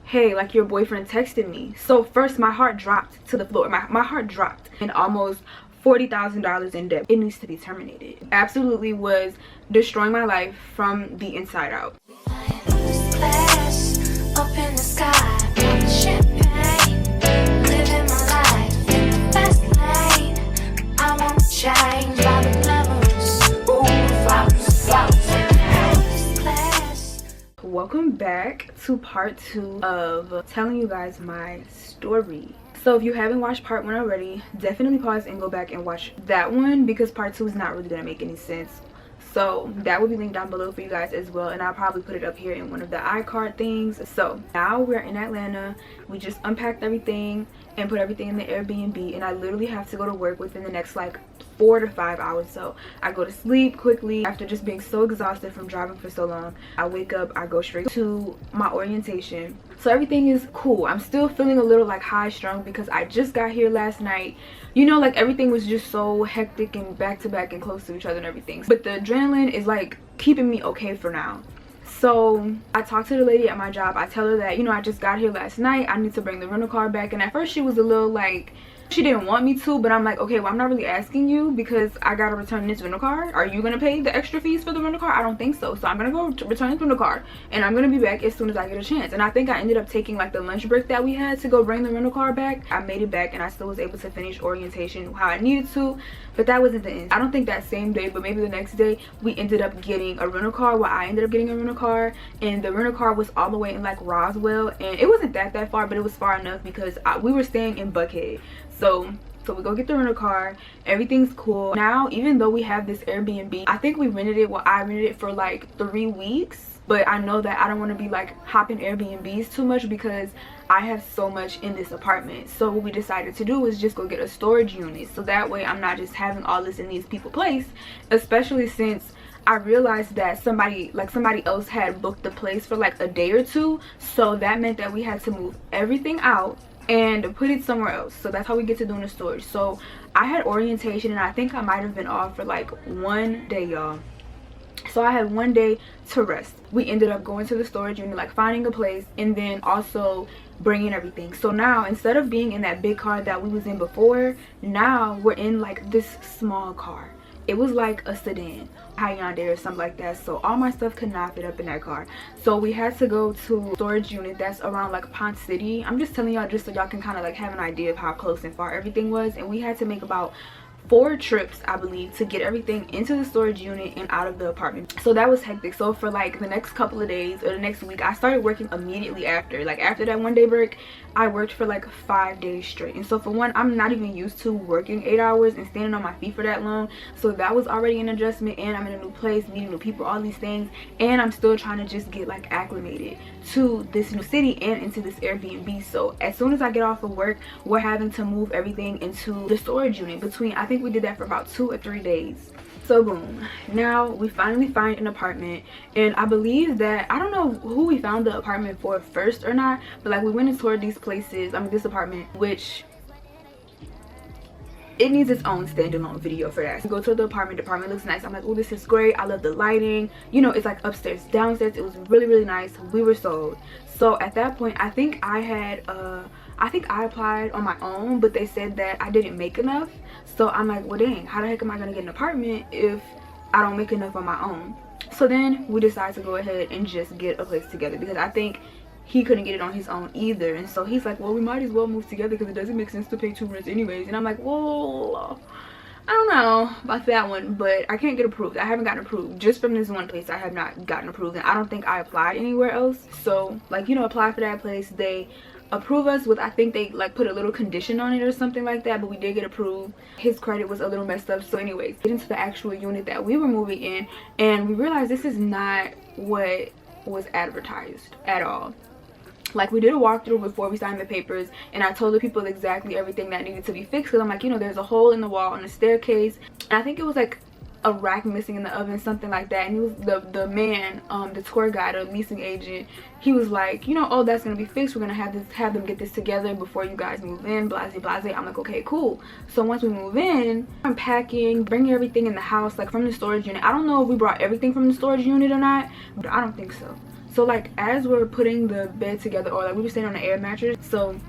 hey, like your boyfriend texted me. So first my heart dropped to the floor. My heart dropped, and almost $40,000 in debt. It needs to be terminated. Absolutely was destroying my life from the inside out. Up in the sky, champagne, living my life in the fast lane. I want to change by the glamorous. Welcome back to part 2 of telling you guys my story. So if you haven't watched part 1 already, definitely pause and go back and watch that one, because part 2 is not really gonna make any sense. So that will be linked down below for you guys as well, and I'll probably put it up here in one of the iCard things. So now we're in Atlanta. We just unpacked everything and put everything in the Airbnb, and I literally have to go to work within the next like 4 to 5 hours. So I go to sleep quickly after just being so exhausted from driving for so long. I wake up, I go straight to my orientation. So everything is cool. I'm still feeling a little like high strung because I just got here last night. You know, like everything was just so hectic and back to back and close to each other and everything. But the adrenaline is like keeping me okay for now. So I talked to the lady at my job. I tell her that, you know, I just got here last night. I need to bring the rental car back. And at first she was a little like, she didn't want me to, but I'm like, okay, well, I'm not really asking you because I gotta return this rental car. Are you gonna pay the extra fees for the rental car? I don't think so. So I'm gonna go return this rental car, and I'm gonna be back as soon as I get a chance. And I think I ended up taking like the lunch break that we had to go bring the rental car back. I made it back and I still was able to finish orientation how I needed to, but that wasn't the end. I don't think that same day, but maybe the next day, we ended up getting a rental car. Well, I ended up getting a rental car, and the rental car was all the way in like Roswell, and it wasn't that far, but it was far enough because we were staying in Buckhead. So we go get the rental car. Everything's cool now. Even though we have this Airbnb, I think we rented it, well, I rented it for like 3 weeks, but I know that I don't want to be like hopping Airbnbs too much because I have so much in this apartment. So what we decided to do was just go get a storage unit, so that way I'm not just having all this in these people's place, especially since I realized that somebody else had booked the place for like a day or two. So that meant that we had to move everything out and put it somewhere else. So that's how we get to doing the storage. So I had orientation, and I think I might have been off for like 1 day, y'all. So I had 1 day to rest. We ended up going to the storage unit, like finding a place, and then also bringing everything. So now instead of being in that big car that we was in before, now we're in like this small car. It was like a sedan, Hyundai or something like that. So all my stuff could not fit up in that car. So we had to go to a storage unit that's around like Ponce City. I'm just telling y'all just so y'all can kind of like have an idea of how close and far everything was. And we had to make about 4 trips, I believe, to get everything into the storage unit and out of the apartment. So that was hectic. So for like the next couple of days or the next week, I started working immediately after. Like after that 1 day break, I worked for like 5 days straight. And so for one, I'm not even used to working 8 hours and standing on my feet for that long. So that was already an adjustment, and I'm in a new place, meeting new people, all these things. And I'm still trying to just get like acclimated to this new city and into this Airbnb. So as soon as I get off of work, we're having to move everything into the storage unit. Between, I think we did that for about 2 or 3 days. So boom, now we finally find an apartment, and I believe that, I don't know who we found the apartment for first or not, but like we went and toured these places, I mean this apartment, which it needs its own standalone video for that. We go to the apartment looks nice. I'm like, oh, this is great. I love the lighting, you know, it's like upstairs, downstairs. It was really nice. We were sold. So at that point, I think I had I think I applied on my own, but they said that I didn't make enough. So I'm like, well dang, how the heck am I gonna get an apartment if I don't make enough on my own? So then we decided to go ahead and just get a place together, because I think he couldn't get it on his own either. And so he's like, well, we might as well move together because it doesn't make sense to pay 2 rents anyways. And I'm like, well, I don't know about that one, but I can't get approved. I haven't gotten approved. Just from this one place, I have not gotten approved, and I don't think I applied anywhere else. So like, you know, apply for that place, they approve us with, I think they like put a little condition on it or something like that, but we did get approved. His credit was a little messed up. So anyways, get into the actual unit that we were moving in, and we realized this is not what was advertised at all. Like, we did a walkthrough before we signed the papers, and I told the people exactly everything that needed to be fixed, because I'm like, you know, there's a hole in the wall on the staircase, and I think it was like a rack missing in the oven, something like that. And he was the man, the tour guide or leasing agent, he was like, you know, oh, that's gonna be fixed, we're gonna have them get this together before you guys move in, blase blase. I'm like, okay, cool. So once we move in, I'm packing, bringing everything in the house, like from the storage unit. I don't know if we brought everything from the storage unit or not, but I don't think so. So like as we're putting the bed together, or like we were staying on an air mattress, so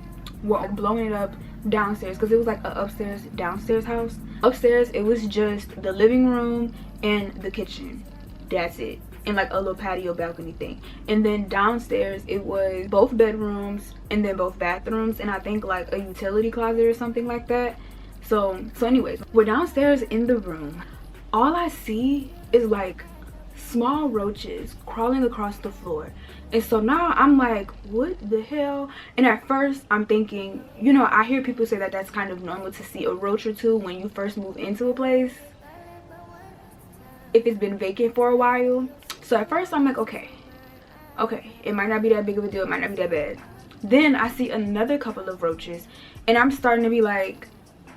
we're blowing it up downstairs because it was like an upstairs downstairs house. Upstairs it was just the living room and the kitchen, that's it, and like a little patio balcony thing. And then downstairs it was both bedrooms and then both bathrooms, and I think like a utility closet or something like that. So anyways, we're downstairs in the room. All I see is like small roaches crawling across the floor. And so now I'm like, what the hell? And at first I'm thinking, you know, I hear people say that that's kind of normal to see a roach or two when you first move into a place, if it's been vacant for a while. So at first I'm like, okay, it might not be that big of a deal, it might not be that bad. Then I see another couple of roaches and I'm starting to be like,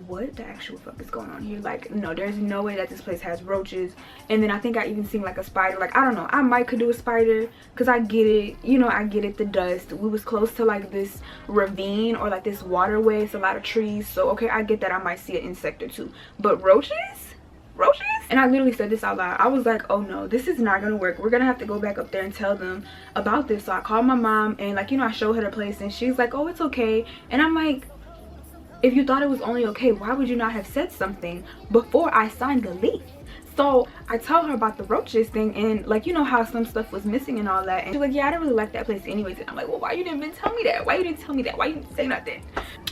what the actual fuck is going on here? Like, no, there's no way that this place has roaches. And then I think I even seen like a spider. Like, I don't know, I might could do a spider because I get it, you know, I get it, the dust. We was close to like this ravine or like this waterway. It's a lot of trees, so okay, I get that I might see an insect or two. But roaches? And I literally said this out loud. I was like, oh no, this is not gonna work. We're gonna have to go back up there and tell them about this. So I called my mom and like, you know, I showed her the place and she's like, oh, it's okay. And I'm like, if you thought it was only okay, why would you not have said something before I signed the lease? So I tell her about the roaches thing and like, you know how some stuff was missing and all that. And she's like, yeah, I didn't really like that place anyways. And I'm like, well, why you didn't even tell me that? Why you didn't tell me that? Why you didn't say nothing?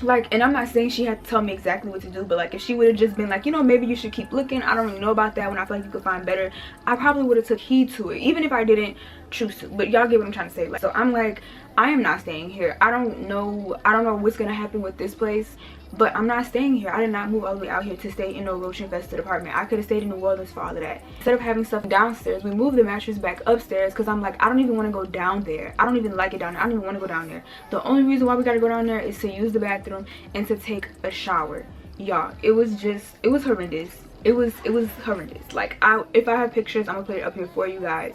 Like, and I'm not saying she had to tell me exactly what to do, but like if she would have just been like, you know, maybe you should keep looking, I don't really know about that, when I feel like you could find better, I probably would have took heed to it, even if I didn't choose to. But y'all get what I'm trying to say. Like, so I'm like, I am not staying here. I don't know what's gonna happen with this place, but I'm not staying here. I did not move all the way out here to stay in no roach infested apartment. I could have stayed in New Orleans for all of that. Instead of having stuff downstairs, we moved the mattress back upstairs because I'm like, I don't even want to go down there. I don't even like it down there. I don't even want to go down there. The only reason why we got to go down there is to use the bathroom and to take a shower. Y'all, it was horrendous. It was horrendous. Like, if I have pictures, I'm gonna put it up here for you guys.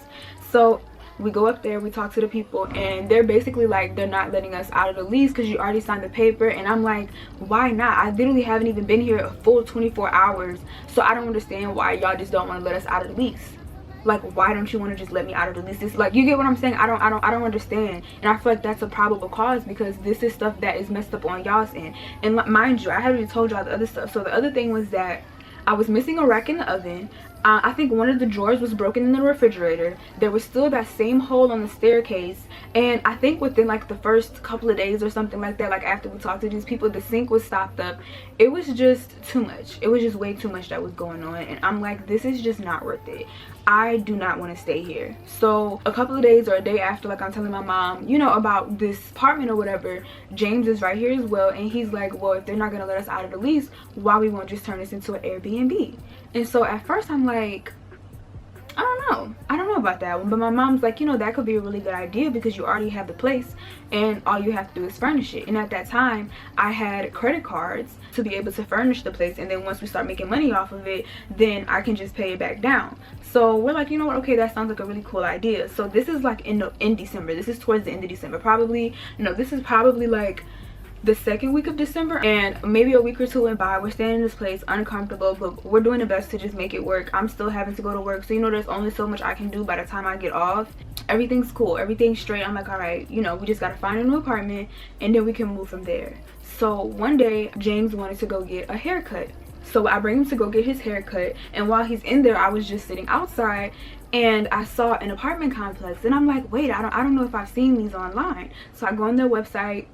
So we go up there, we talk to the people, and they're basically like, they're not letting us out of the lease because you already signed the paper. And I'm like, why not? I literally haven't even been here a full 24 hours, so I don't understand why y'all just don't want to let us out of the lease. Like, why don't you want to just let me out of the lease? It's like, you get what I'm saying? I don't understand. And I feel like that's a probable cause because this is stuff that is messed up on y'all's end. And mind you, I haven't even told y'all the other stuff. So the other thing was that I was missing a rack in the oven. I think one of the drawers was broken in the refrigerator. There was still that same hole on the staircase. And I think within like the first couple of days or something like that, like after we talked to these people, the sink was stopped up. It was just too much. It was just way too much that was going on. And I'm like, this is just not worth it. I do not want to stay here. So a couple of days or a day after, like I'm telling my mom, you know, about this apartment or whatever, James is right here as well. And he's like, well, if they're not going to let us out of the lease, why we won't just turn this into an Airbnb? And so at first I'm like, I don't know about that one. But my mom's like, you know, that could be a really good idea because you already have the place and all you have to do is furnish it. And at that time I had credit cards to be able to furnish the place, and then once we start making money off of it, then I can just pay it back down. So we're like, you know what, okay, that sounds like a really cool idea. So this is like in December. This is towards the end of December. This is probably like the second week of December, and maybe a week or two went by. We're staying in this place uncomfortable, but we're doing the best to just make it work. I'm still having to go to work, so you know there's only so much I can do by the time I get off. Everything's cool, everything's straight. I'm like, all right, you know, we just gotta find a new apartment and then we can move from there. So one day James wanted to go get a haircut, so I bring him to go get his haircut, and while he's in there I was just sitting outside and I saw an apartment complex, and I'm like, wait, I don't know if I've seen these online. So I go on their website,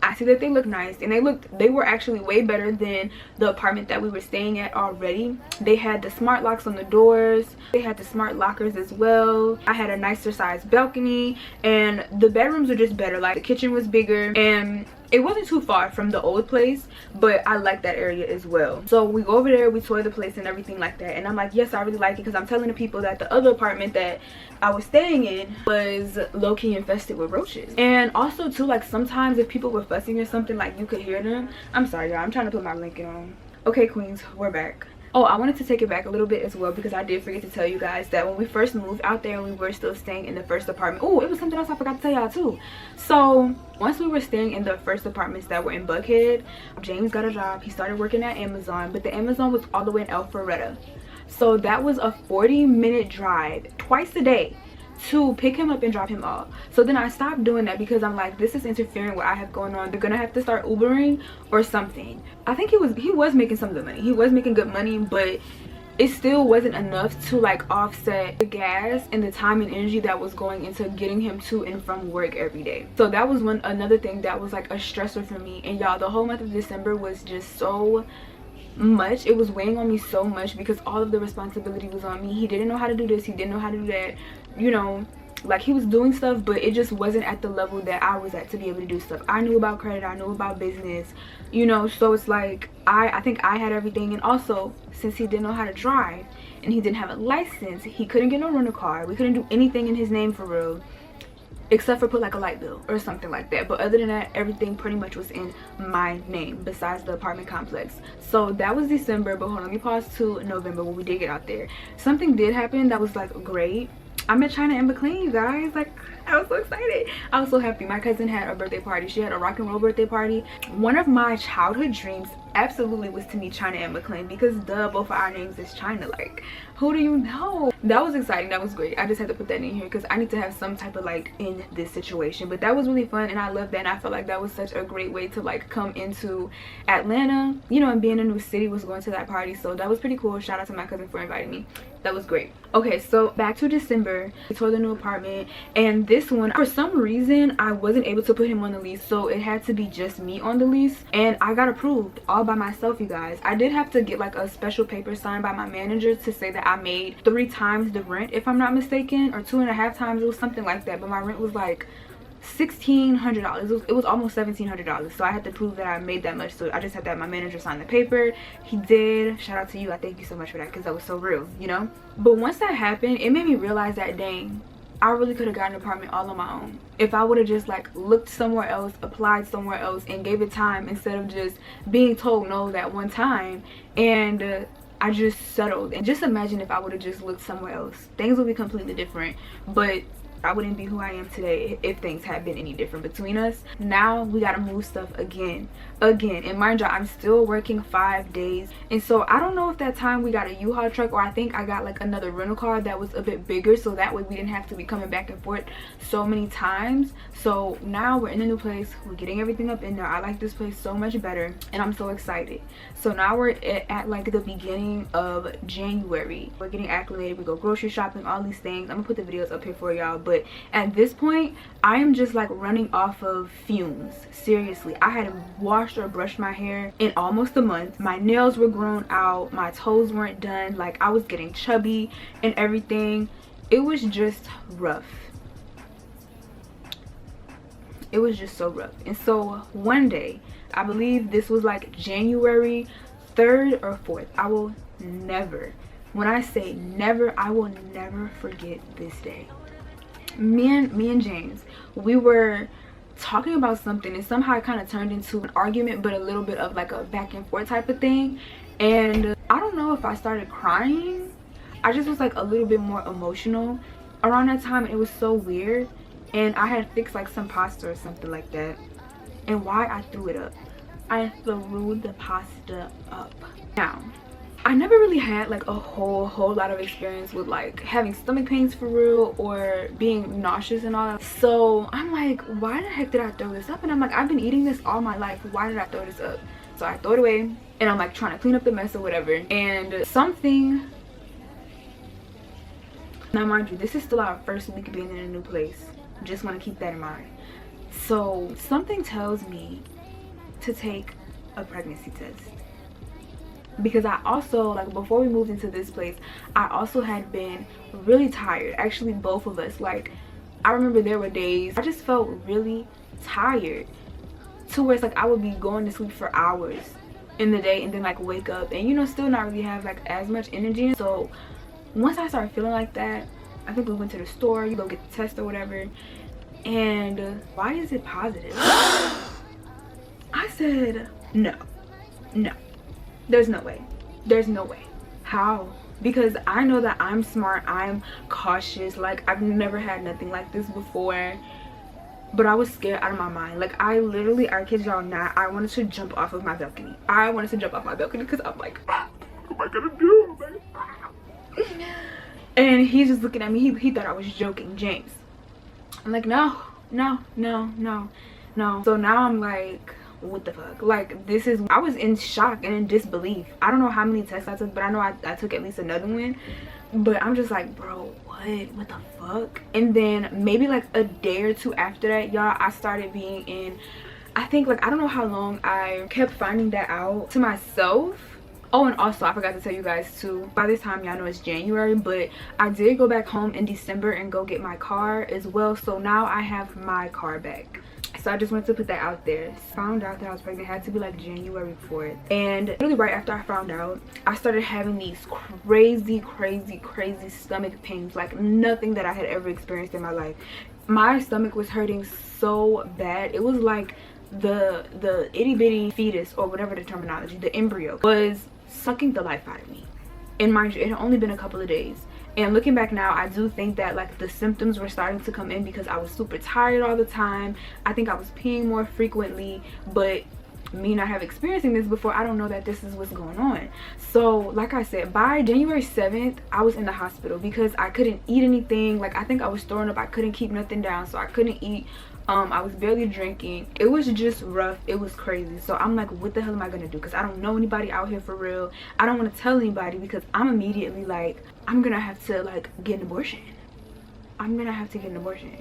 I see that they look nice, and they were actually way better than the apartment that we were staying at already. They had the smart locks on the doors, they had the smart lockers as well. I had a nicer sized balcony, and the bedrooms were just better. Like, the kitchen was bigger and it wasn't too far from the old place, but I like that area as well. So we go over there, we tour the place and everything like that, and I'm like, yes, I really like it, because I'm telling the people that the other apartment that I was staying in was low-key infested with roaches. And also too, like, sometimes if people were fussing or something, like, you could hear them. I'm sorry y'all, I'm trying to put my blanket on. Okay queens, we're back. Oh, I wanted to take it back a little bit as well, because I did forget to tell you guys that when we first moved out there and we were still staying in the first apartment. Oh, it was something else I forgot to tell y'all too. So once we were staying in the first apartments that were in Buckhead, James got a job. He started working at Amazon, but the Amazon was all the way in Alpharetta. So that was a 40-minute drive twice a day to pick him up and drop him off. So then I stopped doing that because I'm like, this is interfering with what I have going on. They're gonna have to start Ubering or something. I think he was making some good money. He was making good money, but it still wasn't enough to like offset the gas and the time and energy that was going into getting him to and from work every day. So that was another thing that was like a stressor for me. And y'all, the whole month of December was just so much. It was weighing on me so much because all of the responsibility was on me. He didn't know how to do this, he didn't know how to do that, you know, like he was doing stuff, but it just wasn't at the level that I was at to be able to do stuff. I knew about credit, I knew about business, you know, so it's like I think I had everything. And also, since he didn't know how to drive and he didn't have a license, he couldn't get no rental car. We couldn't do anything in his name for real, except for put like a light bill or something like that. But other than that, everything pretty much was in my name besides the apartment complex. So that was December. But hold on, let me pause to November when we did get out there. Something did happen that was like great. I met China and McLean, you guys. Like, I was so excited. I was so happy. My cousin had a birthday party. She had a rock and roll birthday party. One of my childhood dreams absolutely was to meet China and McLean because duh, both of our names is China. Like, who do you know? That was exciting. That was great. I just had to put that in here because I need to have some type of like in this situation. But that was really fun and I loved that, and I felt like that was such a great way to like come into Atlanta, you know, and being in a new city, was going to that party. So that was pretty cool. Shout out to my cousin for inviting me. That was great. Okay, so back to December. We toured the new apartment, and this one, for some reason, I wasn't able to put him on the lease, so it had to be just me on the lease, and I got approved all by myself, you guys. I did have to get like a special paper signed by my manager to say that I made 3 times the rent, if I'm not mistaken, or 2.5 times. It was something like that, but my rent was like $1,600. It was almost $1,700, so I had to prove that I made that much. So I just had to have my manager sign the paper. He did. Shout out to you. I thank you so much for that because that was so real, you know. But once that happened, it made me realize that dang, I really could have gotten an apartment all on my own if I would have just like looked somewhere else, applied somewhere else, and gave it time instead of just being told no that one time. And I just settled. And just imagine if I would have just looked somewhere else, things would be completely different. But I wouldn't be who I am today if things had been any different between us. Now we gotta move stuff again. And mind you, I'm still working 5 days, and so I don't know if that time we got a U-Haul truck, or I think I got like another rental car that was a bit bigger, so that way we didn't have to be coming back and forth so many times. So now we're in a new place, we're getting everything up in there. I like this place so much better, and I'm so excited. So now we're at like the beginning of January. We're getting acclimated, we go grocery shopping, all these things. I'm gonna put the videos up here for y'all, but at this point I am just like running off of fumes. Seriously, I hadn't washed or brushed my hair in almost a month. My nails were grown out, my toes weren't done, like I was getting chubby and everything. It was just rough. It was just so rough. And so one day, I believe this was like January 3rd or 4th, I will never, when I say never, I will never forget this day. Me and James, we were talking about something, and somehow it kind of turned into an argument, but a little bit of like a back and forth type of thing. And I don't know if I started crying. I just was like a little bit more emotional around that time, and it was so weird. And I had fixed like some pasta or something like that, and why I threw it up. I threw the pasta up. Now, I never really had like a whole lot of experience with like having stomach pains for real, or being nauseous and all that. So I'm like, why the heck did I throw this up? And I'm like, I've been eating this all my life, why did I throw this up? So I throw it away, and I'm like trying to clean up the mess or whatever, and something, now mind you, this is still our first week being in a new place, just want to keep that in mind. So something tells me to take a pregnancy test, because I also, like, before we moved into this place, I also had been really tired. Actually, both of us, like, I remember there were days I just felt really tired, to where it's like I would be going to sleep for hours in the day and then like wake up and, you know, still not really have like as much energy. So once I started feeling like that, I think we went to the store, you go get the test or whatever, and why is it positive? I said no, there's no way, how? Because I know that I'm smart, I'm cautious, like I've never had nothing like this before, but I was scared out of my mind. Like I literally, I kid y'all not, I wanted to jump off of my balcony. Because I'm like, what am I gonna do? And he's just looking at me. He thought I was joking. James. I'm like, no. So now I'm like, what the fuck? Like, this is, I was in shock and in disbelief. I don't know how many tests I took, but I know I took at least another one. But I'm just like, bro, what the fuck? And then maybe like a day or two after that, y'all, I started being in, I think, like, I don't know how long I kept finding that out to myself. Oh, and also I forgot to tell you guys too, by this time y'all know it's January, but I did go back home in December and go get my car as well. So now I have my car back. So I just wanted to put that out there. Found out that I was pregnant, had to be like January 4th. And really right after I found out, I started having these crazy stomach pains, like nothing that I had ever experienced in my life. My stomach was hurting so bad. It was like the itty bitty fetus, or whatever the terminology, the embryo, was sucking the life out of me. And mind you, it had only been a couple of days. And looking back now, I do think that like the symptoms were starting to come in because I was super tired all the time. I think I was peeing more frequently, but me not have experiencing this before, I don't know that this is what's going on. So like I said, by January 7th, I was in the hospital because I couldn't eat anything. Like, I think I was throwing up. I couldn't keep nothing down, so I couldn't eat. I was barely drinking. It was just rough. It was crazy. So I'm like, what the hell am I gonna do? Because I don't know anybody out here for real. I don't want to tell anybody because I'm immediately like, I'm gonna have to like get an abortion. I'm gonna have to get an abortion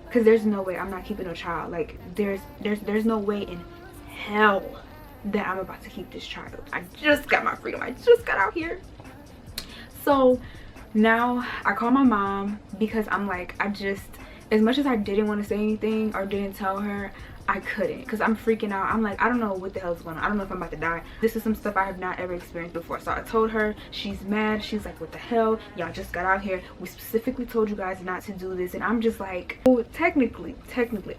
because there's no way I'm not keeping a child. Like, there's no way in hell that I'm about to keep this child. I just got my freedom. I just got out here. So now I call my mom because I'm like, as much as I didn't want to say anything or didn't tell her, I couldn't because I'm freaking out. I'm like, I don't know what the hell is going on. I don't know if I'm about to die. This is some stuff I have not ever experienced before. So I told her. She's mad. She's like, what the hell? Y'all just got out here. We specifically told you guys not to do this. And I'm just like, oh, technically,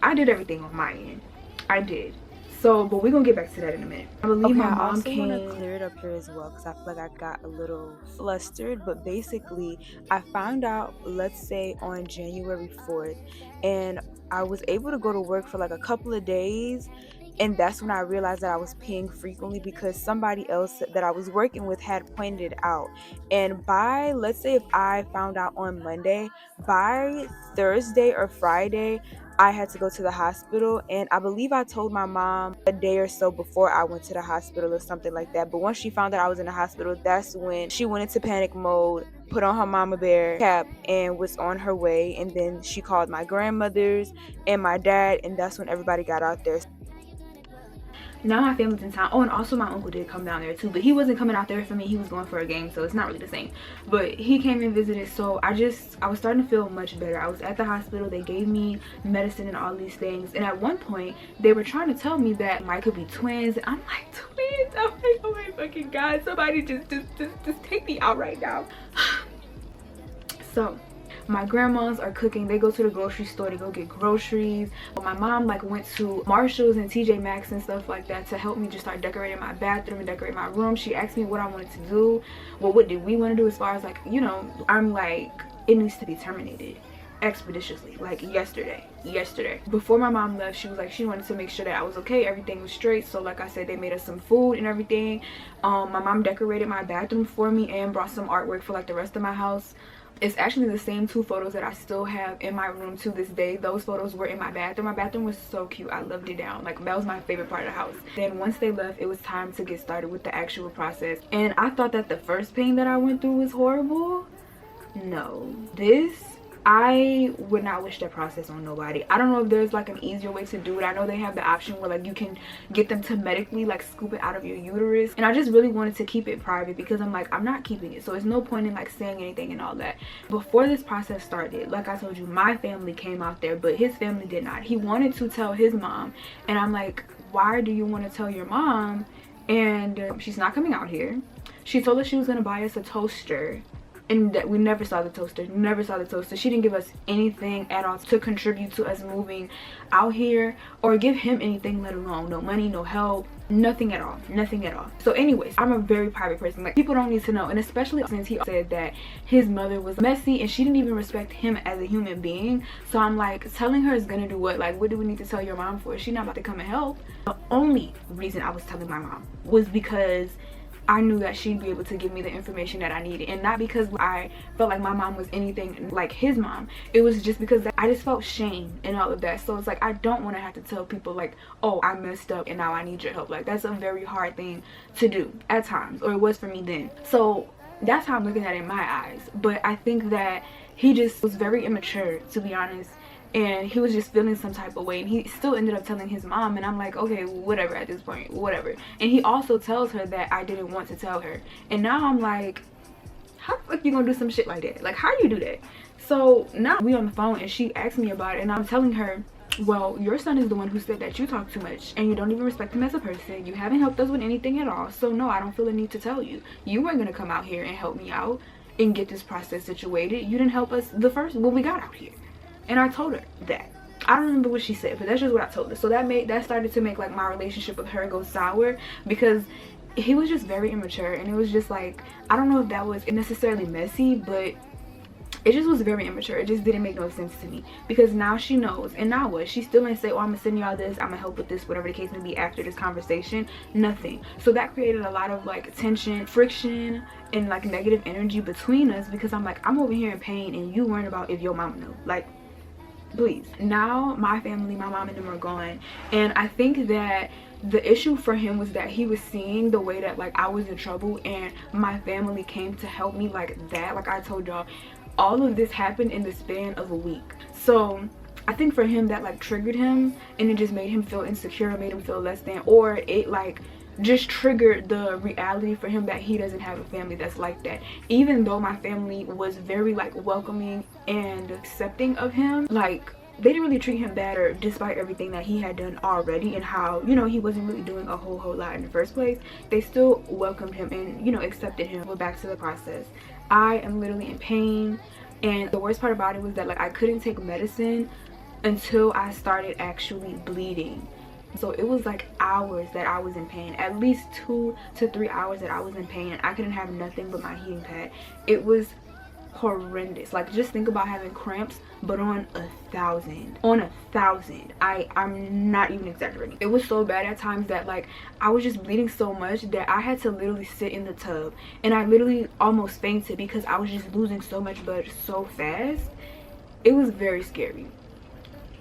I did everything on my end. I did. So, but we're gonna get back to that in a minute. I believe my mom came. I also want to clear it up here as well because I feel like I got a little flustered. But basically, I found out, let's say, on January 4th, and I was able to go to work for like a couple of days. And that's when I realized that I was peeing frequently because somebody else that I was working with had pointed it out. And by, let's say if I found out on Monday, by Thursday or Friday, I had to go to the hospital. And I believe I told my mom a day or so before I went to the hospital or something like that. But once she found out I was in the hospital, that's when she went into panic mode, put on her mama bear cap, and was on her way. And then she called my grandmothers and my dad, and that's when everybody got out there. Now my family's in town. Oh, and also my uncle did come down there too, but he wasn't coming out there for me. He was going for a game, so it's not really the same. But he came and visited, so I was starting to feel much better. I was at the hospital. They gave me medicine and all these things, and at one point they were trying to tell me that I could be twins. And I'm like, twins? I'm like, oh my fucking god, somebody just take me out right now. So my grandmas are cooking. They go to the grocery store to go get groceries. My mom like went to Marshall's and TJ Maxx and stuff like that to help me just start decorating my bathroom and decorate my room. She asked me what I wanted to do. Well, what did we want to do as far as like, you know, I'm like, it needs to be terminated expeditiously, like yesterday. Before my mom left, she was like, she wanted to make sure that I was okay, everything was straight. So like I said, they made us some food and everything. My mom decorated my bathroom for me and brought some artwork for like the rest of my house. It's actually the same 2 photos that I still have in my room to this day. Those photos were in my bathroom. My bathroom was so cute. I loved it down. Like, that was my favorite part of the house. Then once they left, it was time to get started with the actual process. And I thought that the first pain that I went through was horrible. No. I would not wish that process on nobody. I don't know if there's like an easier way to do it. I know they have the option where like you can get them to medically like scoop it out of your uterus, and I just really wanted to keep it private because I'm like, I'm not keeping it, so there's no point in like saying anything and all that. Before this process started, like I told you, my family came out there, but his family did not. He wanted to tell his mom, and I'm like, why do you want to tell your mom? And she's not coming out here. She told us she was going to buy us a toaster, and that we never saw the toaster. She didn't give us anything at all to contribute to us moving out here or give him anything, let alone no money, no help, nothing at all. So anyways, I'm a very private person. Like, people don't need to know, and especially since he said that his mother was messy and she didn't even respect him as a human being. So I'm like, telling her is gonna do what? Like, what do we need to tell your mom for? She's not about to come and help. The only reason I was telling my mom was because I knew that she'd be able to give me the information that I needed. And not because I felt like my mom was anything like his mom. It was just because I just felt shame and all of that. So it's like, I don't want to have to tell people like, oh, I messed up and now I need your help. Like, that's a very hard thing to do at times, or it was for me then. So that's how I'm looking at it in my eyes. But I think that he just was very immature, to be honest, and he was just feeling some type of way, and he still ended up telling his mom, and I'm like, okay, whatever at this point, whatever. And he also tells her that I didn't want to tell her, and now I'm like, how the fuck you gonna do some shit like that? Like, how do you do that? So now we on the phone and she asked me about it, and I'm telling her, well, your son is the one who said that you talk too much and you don't even respect him as a person. You haven't helped us with anything at all, so no, I don't feel the need to tell you. You weren't gonna come out here and help me out and get this process situated. You didn't help us when we got out here. And I told her that. I don't remember what she said, but that's just what I told her. So that started to make like my relationship with her go sour, because he was just very immature, and it was just like, I don't know if that was necessarily messy, but it just was very immature. It just didn't make no sense to me, because now she knows. And now what? She still didn't say, oh, I'm gonna send y'all this, I'm gonna help with this, whatever the case may be after this conversation. Nothing. So that created a lot of like tension, friction, and like negative energy between us, because I'm like, I'm over here in pain and you worrying about if your mom knew. Like, please. Now my family, my mom and them are gone, and I think that the issue for him was that he was seeing the way that like I was in trouble and my family came to help me like that. Like I told y'all, all of this happened in the span of a week. So I think for him that like triggered him, and it just made him feel insecure, made him feel less than, or it like just triggered the reality for him that he doesn't have a family that's like that. Even though my family was very like welcoming and accepting of him, like they didn't really treat him better despite everything that he had done already, and how, you know, he wasn't really doing a whole lot in the first place. They still welcomed him and, you know, accepted him. We're back to the process. I am literally in pain, and the worst part about it was that like I couldn't take medicine until I started actually bleeding. So it was like hours that I was in pain, at least 2 to 3 hours that I was in pain, and I couldn't have nothing but my heating pad. It was horrendous. Like, just think about having cramps, but on 1,000. On 1,000. I'm not even exaggerating. It was so bad at times that like I was just bleeding so much that I had to literally sit in the tub, and I literally almost fainted because I was just losing so much blood so fast. It was very scary,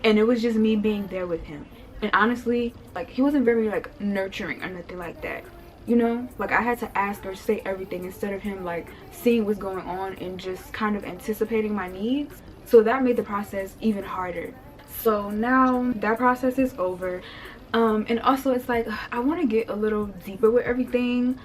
and it was just me being there with him. And honestly, like, he wasn't very like nurturing or nothing like that, you know. Like, I had to ask or say everything instead of him like seeing what's going on and just kind of anticipating my needs. So that made the process even harder. So now that process is over, and also it's like I want to get a little deeper with everything,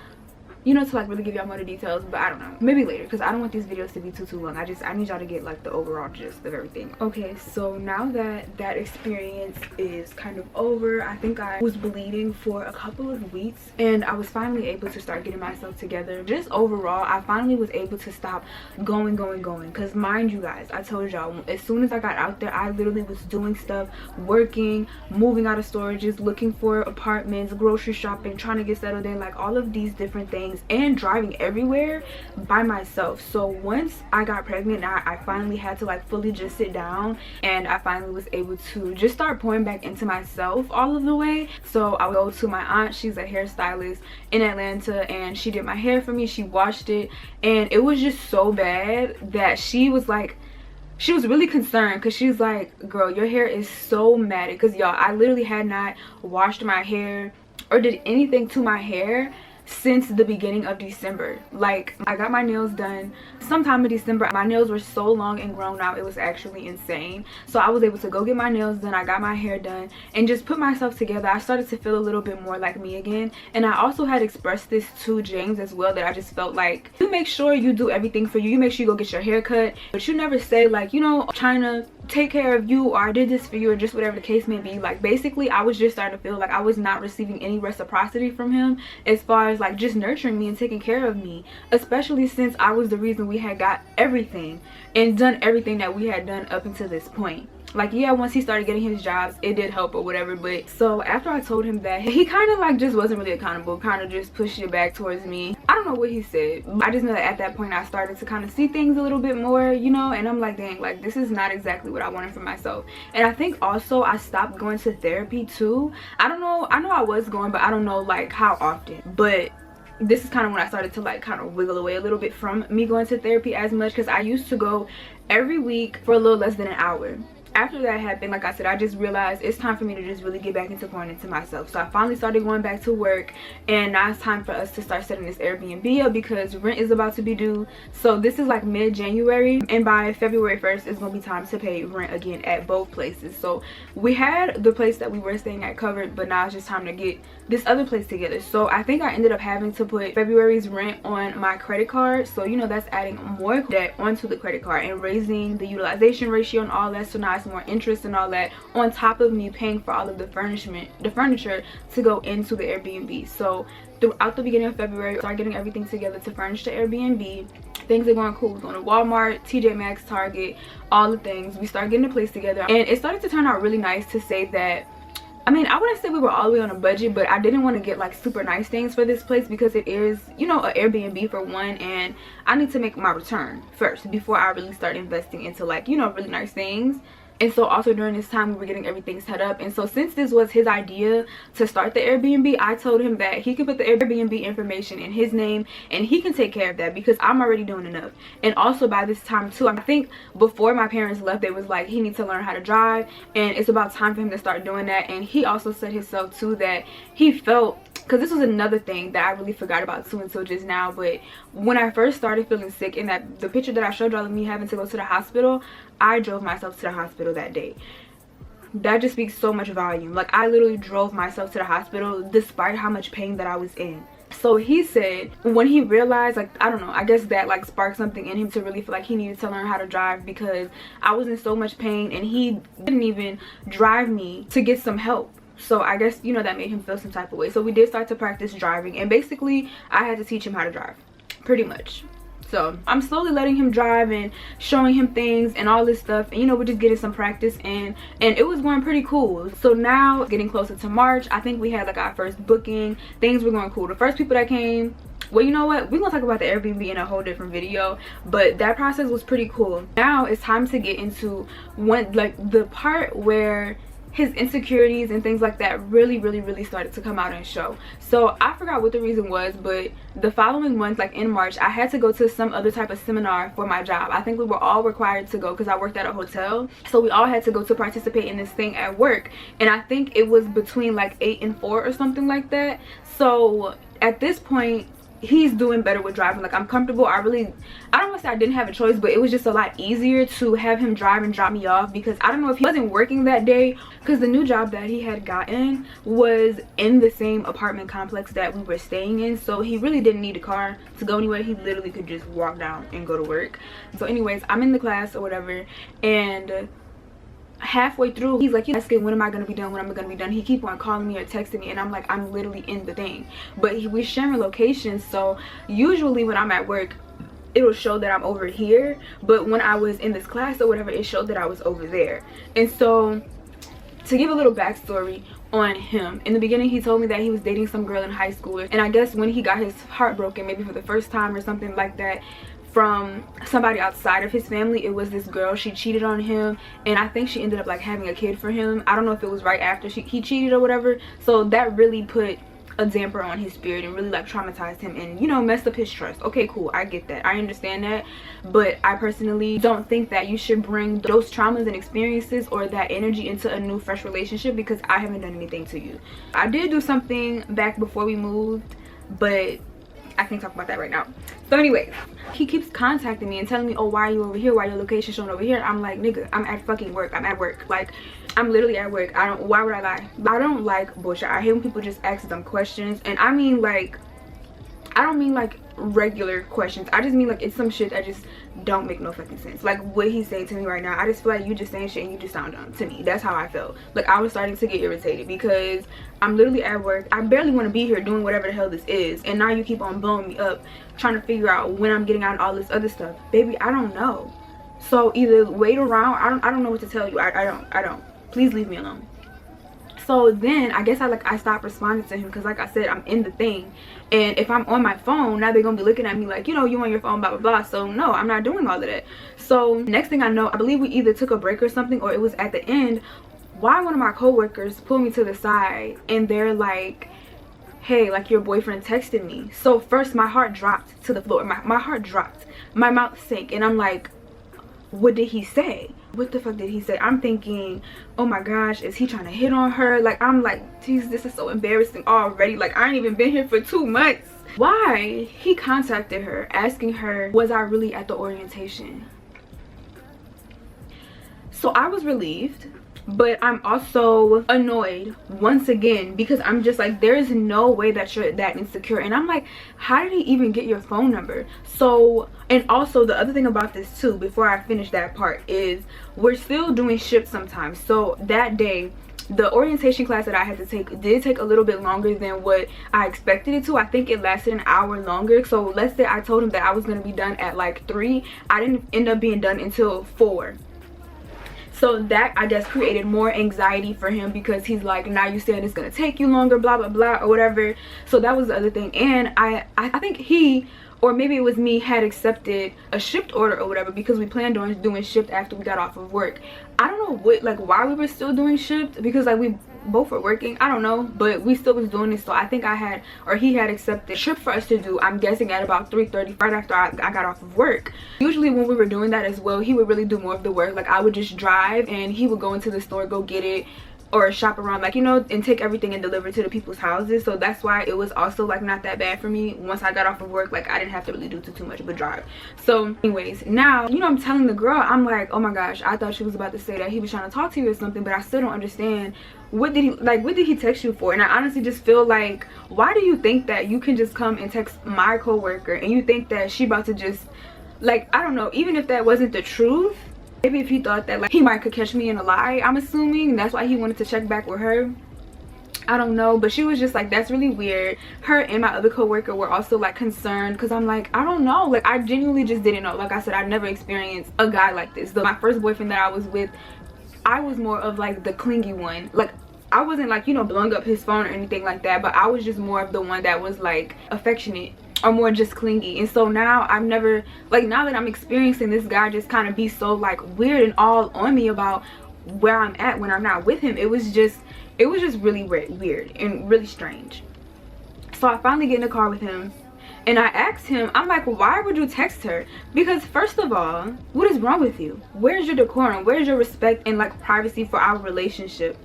you know, to like really give y'all more the details, but I don't know, maybe later, because I don't want these videos to be too long. I need y'all to get like the overall gist of everything. Okay, so now that that experience is kind of over, I think I was bleeding for a couple of weeks, and I was finally able to start getting myself together. Just overall, I finally was able to stop going, because mind you guys, I told y'all, as soon as I got out there, I literally was doing stuff, working, moving out of storages, looking for apartments, grocery shopping, trying to get settled in, like all of these different things, and driving everywhere by myself. So once I got pregnant, I finally had to like fully just sit down, and I finally was able to just start pouring back into myself all of the way. So I would go to my aunt, she's a hairstylist in Atlanta, and she did my hair for me, she washed it, and it was just so bad that she was really concerned, because she's like, girl, your hair is so matted. Because y'all, I literally had not washed my hair or did anything to my hair since the beginning of December. Like, I got my nails done sometime in December. My nails were so long and grown out, it was actually insane. So I was able to go get my nails done, I got my hair done, and just put myself together. I started to feel a little bit more like me again. And I also had expressed this to James as well, that I just felt like, you make sure you do everything for you. You make sure you go get your hair cut, but you never say like, you know, trying to take care of you, or I did this for you, or just whatever the case may be. Like, basically I was just starting to feel like I was not receiving any reciprocity from him as far as like just nurturing me and taking care of me, especially since I was the reason we had got everything and done everything that we had done up until this point. Like, yeah, once he started getting his jobs, it did help or whatever. But so after I told him that, he kind of like just wasn't really accountable, kind of just pushed it back towards me. I don't know what he said. I just know that at that point I started to kind of see things a little bit more, you know, and I'm like, dang, like this is not exactly what I wanted for myself. And I think also I stopped going to therapy too. I don't know, I know I was going, but I don't know like how often. But this is kind of when I started to like kind of wiggle away a little bit from me going to therapy as much, because I used to go every week for a little less than an hour. After that happened, like I said, I just realized it's time for me to just really get back into pouring into myself. So I finally started going back to work, and now it's time for us to start setting this Airbnb up because rent is about to be due. So this is like mid-January, and by February 1st it's gonna be time to pay rent again at both places. So we had the place that we were staying at covered, but now it's just time to get this other place together. So I think I ended up having to put February's rent on my credit card, so you know that's adding more debt onto the credit card and raising the utilization ratio and all that. So now more interest and all that, on top of me paying for all of the furniture to go into the Airbnb. So throughout the beginning of February, I started getting everything together to furnish the Airbnb. Things are going cool. We're going to Walmart, TJ Maxx, Target, all the things. We started getting the place together, and it started to turn out really nice, to say that, I mean, I wouldn't say we were all the way on a budget, but I didn't want to get like super nice things for this place because it is, you know, an Airbnb for one, and I need to make my return first before I really start investing into like, you know, really nice things. And so also during this time we were getting everything set up, and so since this was his idea to start the Airbnb, I told him that he could put the Airbnb information in his name and he can take care of that because I'm already doing enough. And also by this time too, I think before my parents left, they was like, he needs to learn how to drive, and it's about time for him to start doing that. And he also said himself too that he felt, because this was another thing that I really forgot about too until just now, but when I first started feeling sick, and that the picture that I showed y'all of me having to go to the hospital, I drove myself to the hospital that day. That just speaks so much volume. Like, I literally drove myself to the hospital despite how much pain that I was in. So he said when he realized, like, I don't know, I guess that like sparked something in him to really feel like he needed to learn how to drive, because I was in so much pain and he didn't even drive me to get some help. So I guess, you know, that made him feel some type of way. So we did start to practice driving, and basically I had to teach him how to drive, pretty much. So I'm slowly letting him drive and showing him things and all this stuff, and you know, we're just getting some practice, and it was going pretty cool. So now getting closer to March, I think we had like our first booking. Things were going cool. The first people that came, well, you know what, we're gonna talk about the Airbnb in a whole different video, but that process was pretty cool. Now it's time to get into the part where his insecurities and things like that really started to come out and show. So I forgot what the reason was, but the following month, like in March, I had to go to some other type of seminar for my job. I think we were all required to go because I worked at a hotel, so we all had to go to participate in this thing at work, and I think it was between like 8 and 4 or something like that. So at this point, he's doing better with driving. Like, I'm comfortable. I don't want to say I didn't have a choice, but it was just a lot easier to have him drive and drop me off, because I don't know if he wasn't working that day, because the new job that he had gotten was in the same apartment complex that we were staying in, so he really didn't need a car to go anywhere. He literally could just walk down and go to work. So anyways, I'm in the class or whatever, and halfway through he's like, asking when am I gonna be done. He keep on calling me or texting me, and I'm like, I'm literally in the thing. But we're sharing locations, so usually when I'm at work it'll show that I'm over here, but when I was in this class or whatever, it showed that I was over there. And so to give a little backstory on him, in the beginning he told me that he was dating some girl in high school, and I guess when he got his heart broken, maybe for the first time or something like that, from somebody outside of his family, it was this girl. She cheated on him, and I think she ended up like having a kid for him. I don't know if it was right after he cheated or whatever. So that really put a damper on his spirit and really like traumatized him, and you know, messed up his trust. Okay, cool, I get that, I understand that, but I personally don't think that you should bring those traumas and experiences or that energy into a new fresh relationship, because I haven't done anything to you. I did do something back before we moved, but I can't talk about that right now. So anyways, he keeps contacting me and telling me, oh, why are you over here, why your location showing over here? I'm like, nigga, I'm at fucking work. I'm at work. Like, I'm literally at work. Why would I lie? I don't like bullshit. I hate when people just ask dumb questions, and I mean, like, I don't mean like regular questions. I just mean like it's some shit that just don't make no fucking sense. Like what he's saying to me right now, I just feel like you just saying shit and you just sound dumb to me. That's how I felt. Like, I was starting to get irritated because I'm literally at work. I barely want to be here doing whatever the hell this is, and now you keep on blowing me up trying to figure out when I'm getting out and all this other stuff. Baby, I don't know. So either wait around. I don't know what to tell you. I don't. Please leave me alone. So then I guess I stopped responding to him, because like I said, I'm in the thing, and if I'm on my phone, now they're gonna be looking at me like, you know, you on your phone, blah blah blah. So no, I'm not doing all of that. So next thing I know, I believe we either took a break or something, or it was at the end, why one of my co-workers pulled me to the side, and they're like, hey, like your boyfriend texted me. So first my heart dropped to the floor. My heart dropped. My mouth sank, and I'm like, what did he say? What the fuck did he say? I'm thinking, oh my gosh, is he trying to hit on her? Like, I'm like, geez, this is so embarrassing already. Like, I ain't even been here for 2 months. Why? He contacted her asking her, was I really at the orientation? So I was relieved, but I'm also annoyed once again, because I'm just like, there is no way that you're that insecure. And I'm like, how did he even get your phone number? So, and also the other thing about this too, before I finish that part, is we're still doing shifts sometimes. So that day, the orientation class that I had to take did take a little bit longer than what I expected it to. I think it lasted an hour longer. So let's say I told him that I was going to be done at like 3. I didn't end up being done until 4. So that, I guess, created more anxiety for him, because he's like, now you saying it's gonna take you longer, blah blah blah, or whatever. So that was the other thing. And I think he, or maybe it was me, had accepted a shift order or whatever, because we planned on doing shift after we got off of work. I don't know what, like, why we were still doing shift, because like we both were working, I don't know, but we still was doing it. So I think I had, or he had accepted shift for us to do, I'm guessing at about 3:30, right after I got off of work. Usually when we were doing that as well, he would really do more of the work. Like, I would just drive and he would go into the store, go get it, or shop around, like, you know, and take everything and deliver to the people's houses. So that's why it was also like not that bad for me once I got off of work. Like, I didn't have to really do too much of a drive. So anyways, now, you know, I'm telling the girl, I'm like, oh my gosh, I thought she was about to say that he was trying to talk to you or something, but I still don't understand. What did he text you for? And I honestly just feel like, why do you think that you can just come and text my coworker and you think that she about to just, like, I don't know, even if that wasn't the truth, maybe if he thought that, like, he might could catch me in a lie, I'm assuming that's why he wanted to check back with her. I don't know, but she was just like, that's really weird. Her and my other coworker were also like concerned, because I'm like, I don't know, like, I genuinely just didn't know. Like I said, I've never experienced a guy like this. My first boyfriend that I was with, I was more of like the clingy one. Like, I wasn't like, you know, blowing up his phone or anything like that, but I was just more of the one that was like affectionate, or more just clingy. And so now I've never, like, now that I'm experiencing this guy just kind of be so like weird and all on me about where I'm at when I'm not with him, it was just really weird and really strange. So I finally get in the car with him and I asked him, I'm like, why would you text her? Because first of all, what is wrong with you? Where's your decorum? Where's your respect and like privacy for our relationship?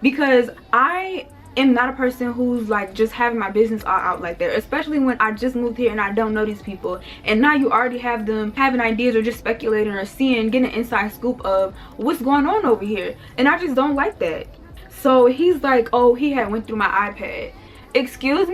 Because I am not a person who's like just having my business all out like that, especially when I just moved here and I don't know these people, and now you already have them having ideas or just speculating or getting an inside scoop of what's going on over here, and I just don't like that. So he's like, oh, he had went through my iPad. Excuse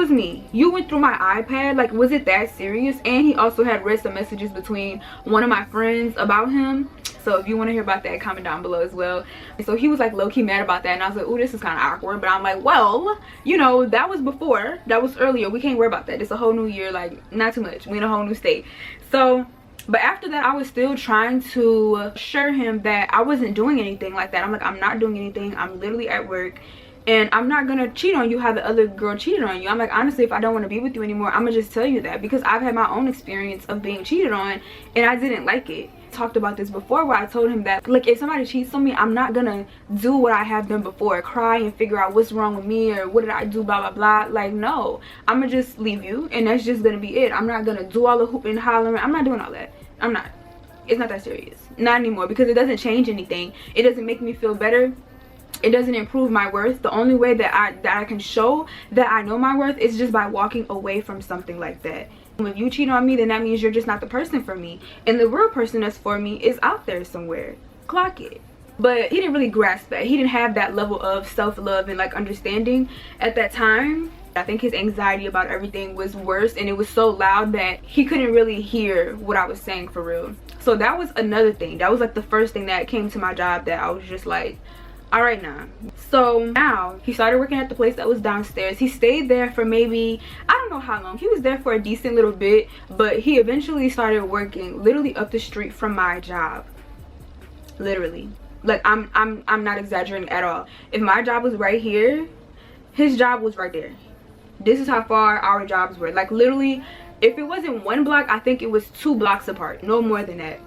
me, you went through my iPad? Like, was it that serious? And he also had read some messages between one of my friends about him. So if you want to hear about that, comment down below as well. And so he was like low-key mad about that, and I was like, oh, this is kind of awkward. But I'm like, well, you know, that was before, that was earlier, we can't worry about that. It's a whole new year, like, not too much, we in a whole new state. So, but after that, I was still trying to assure him that I wasn't doing anything like that. I'm like, I'm not doing anything, I'm literally at work, and I'm not gonna cheat on you how the other girl cheated on you. I'm like, honestly, if I don't want to be with you anymore, I'm gonna just tell you that, because I've had my own experience of being cheated on and I didn't like it. Talked about this before, where I told him that, like, if somebody cheats on me, I'm not gonna do what I have done before, cry and figure out what's wrong with me or what did I do, blah blah blah. Like, no, I'm gonna just leave you and that's just gonna be it. I'm not gonna do all the hooping and hollering. I'm not doing all that. I'm not. It's not that serious, not anymore, because it doesn't change anything. It doesn't make me feel better. It doesn't improve my worth. The only way that I can show that I know my worth is just by walking away from something like that. If you cheat on me, then that means you're just not the person for me, and the real person that's for me is out there somewhere. Clock it. But he didn't really grasp that. He didn't have that level of self-love and like understanding at that time. I think his anxiety about everything was worse, and it was so loud that he couldn't really hear what I was saying for real. So that was another thing. That was like the first thing that came to my job that I was just like, all right now. So now he started working at the place that was downstairs. He stayed there for maybe, I don't know how long. He was there for a decent little bit, but he eventually started working literally up the street from my job. Literally, like, I'm not exaggerating at all. If my job was right here, his job was right there. This is how far our jobs were. Like, literally, if it wasn't 1 block, I think it was 2 blocks apart, no more than that.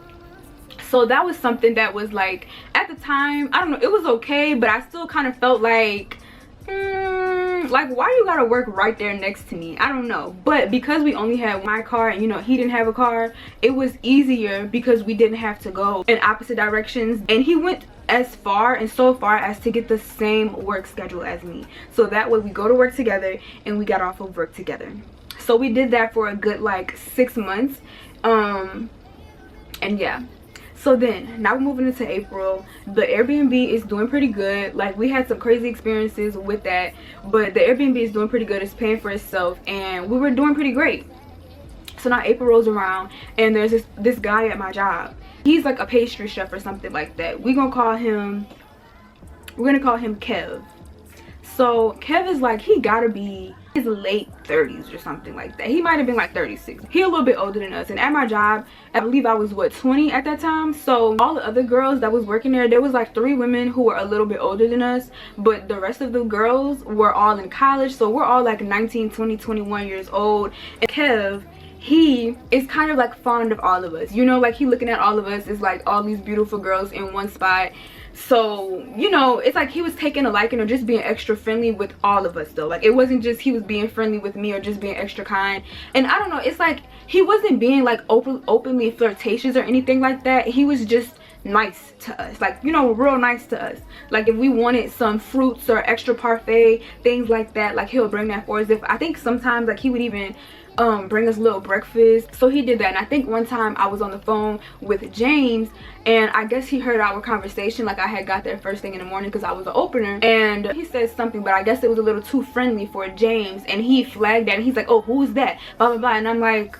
So that was something that was like, at the time, I don't know, it was okay, but I still kind of felt like, Like, why you gotta work right there next to me? I don't know. But because we only had my car and, you know, he didn't have a car, it was easier because we didn't have to go in opposite directions. And he went as far and so far as to get the same work schedule as me, so that way we go to work together and we got off of work together. So we did that for a good like 6 months. And yeah, so then now we're moving into April. The Airbnb is doing pretty good. Like, we had some crazy experiences with that, but the Airbnb is doing pretty good. It's paying for itself and we were doing pretty great. So now April rolls around and there's this guy at my job. He's like a pastry chef or something like that. We're gonna call him Kev. So Kev is like, he gotta be his late 30s or something like that. He might have been like 36. He a little bit older than us. And at my job, I believe I was what, 20 at that time. So all the other girls that was working there was like 3 women who were a little bit older than us, but the rest of the girls were all in college. So we're all like 19, 20, 21 years old. And Kev, he is kind of like fond of all of us, you know, like he looking at all of us is like all these beautiful girls in one spot. So, you know, it's like he was taking a liking or just being extra friendly with all of us though. Like, it wasn't just he was being friendly with me or just being extra kind. And I don't know, it's like he wasn't being like openly flirtatious or anything like that. He was just nice to us, like, you know, real nice to us. Like, if we wanted some fruits or extra parfait, things like that, like he'll bring that for us. If I think sometimes like he would even bring us little breakfast. So he did that. And I think one time I was on the phone with James and I guess he heard our conversation. Like, I had got there first thing in the morning because I was the opener, and he said something, but I guess it was a little too friendly for James, and he flagged that and he's like, oh, who's that, blah blah blah. And I'm like,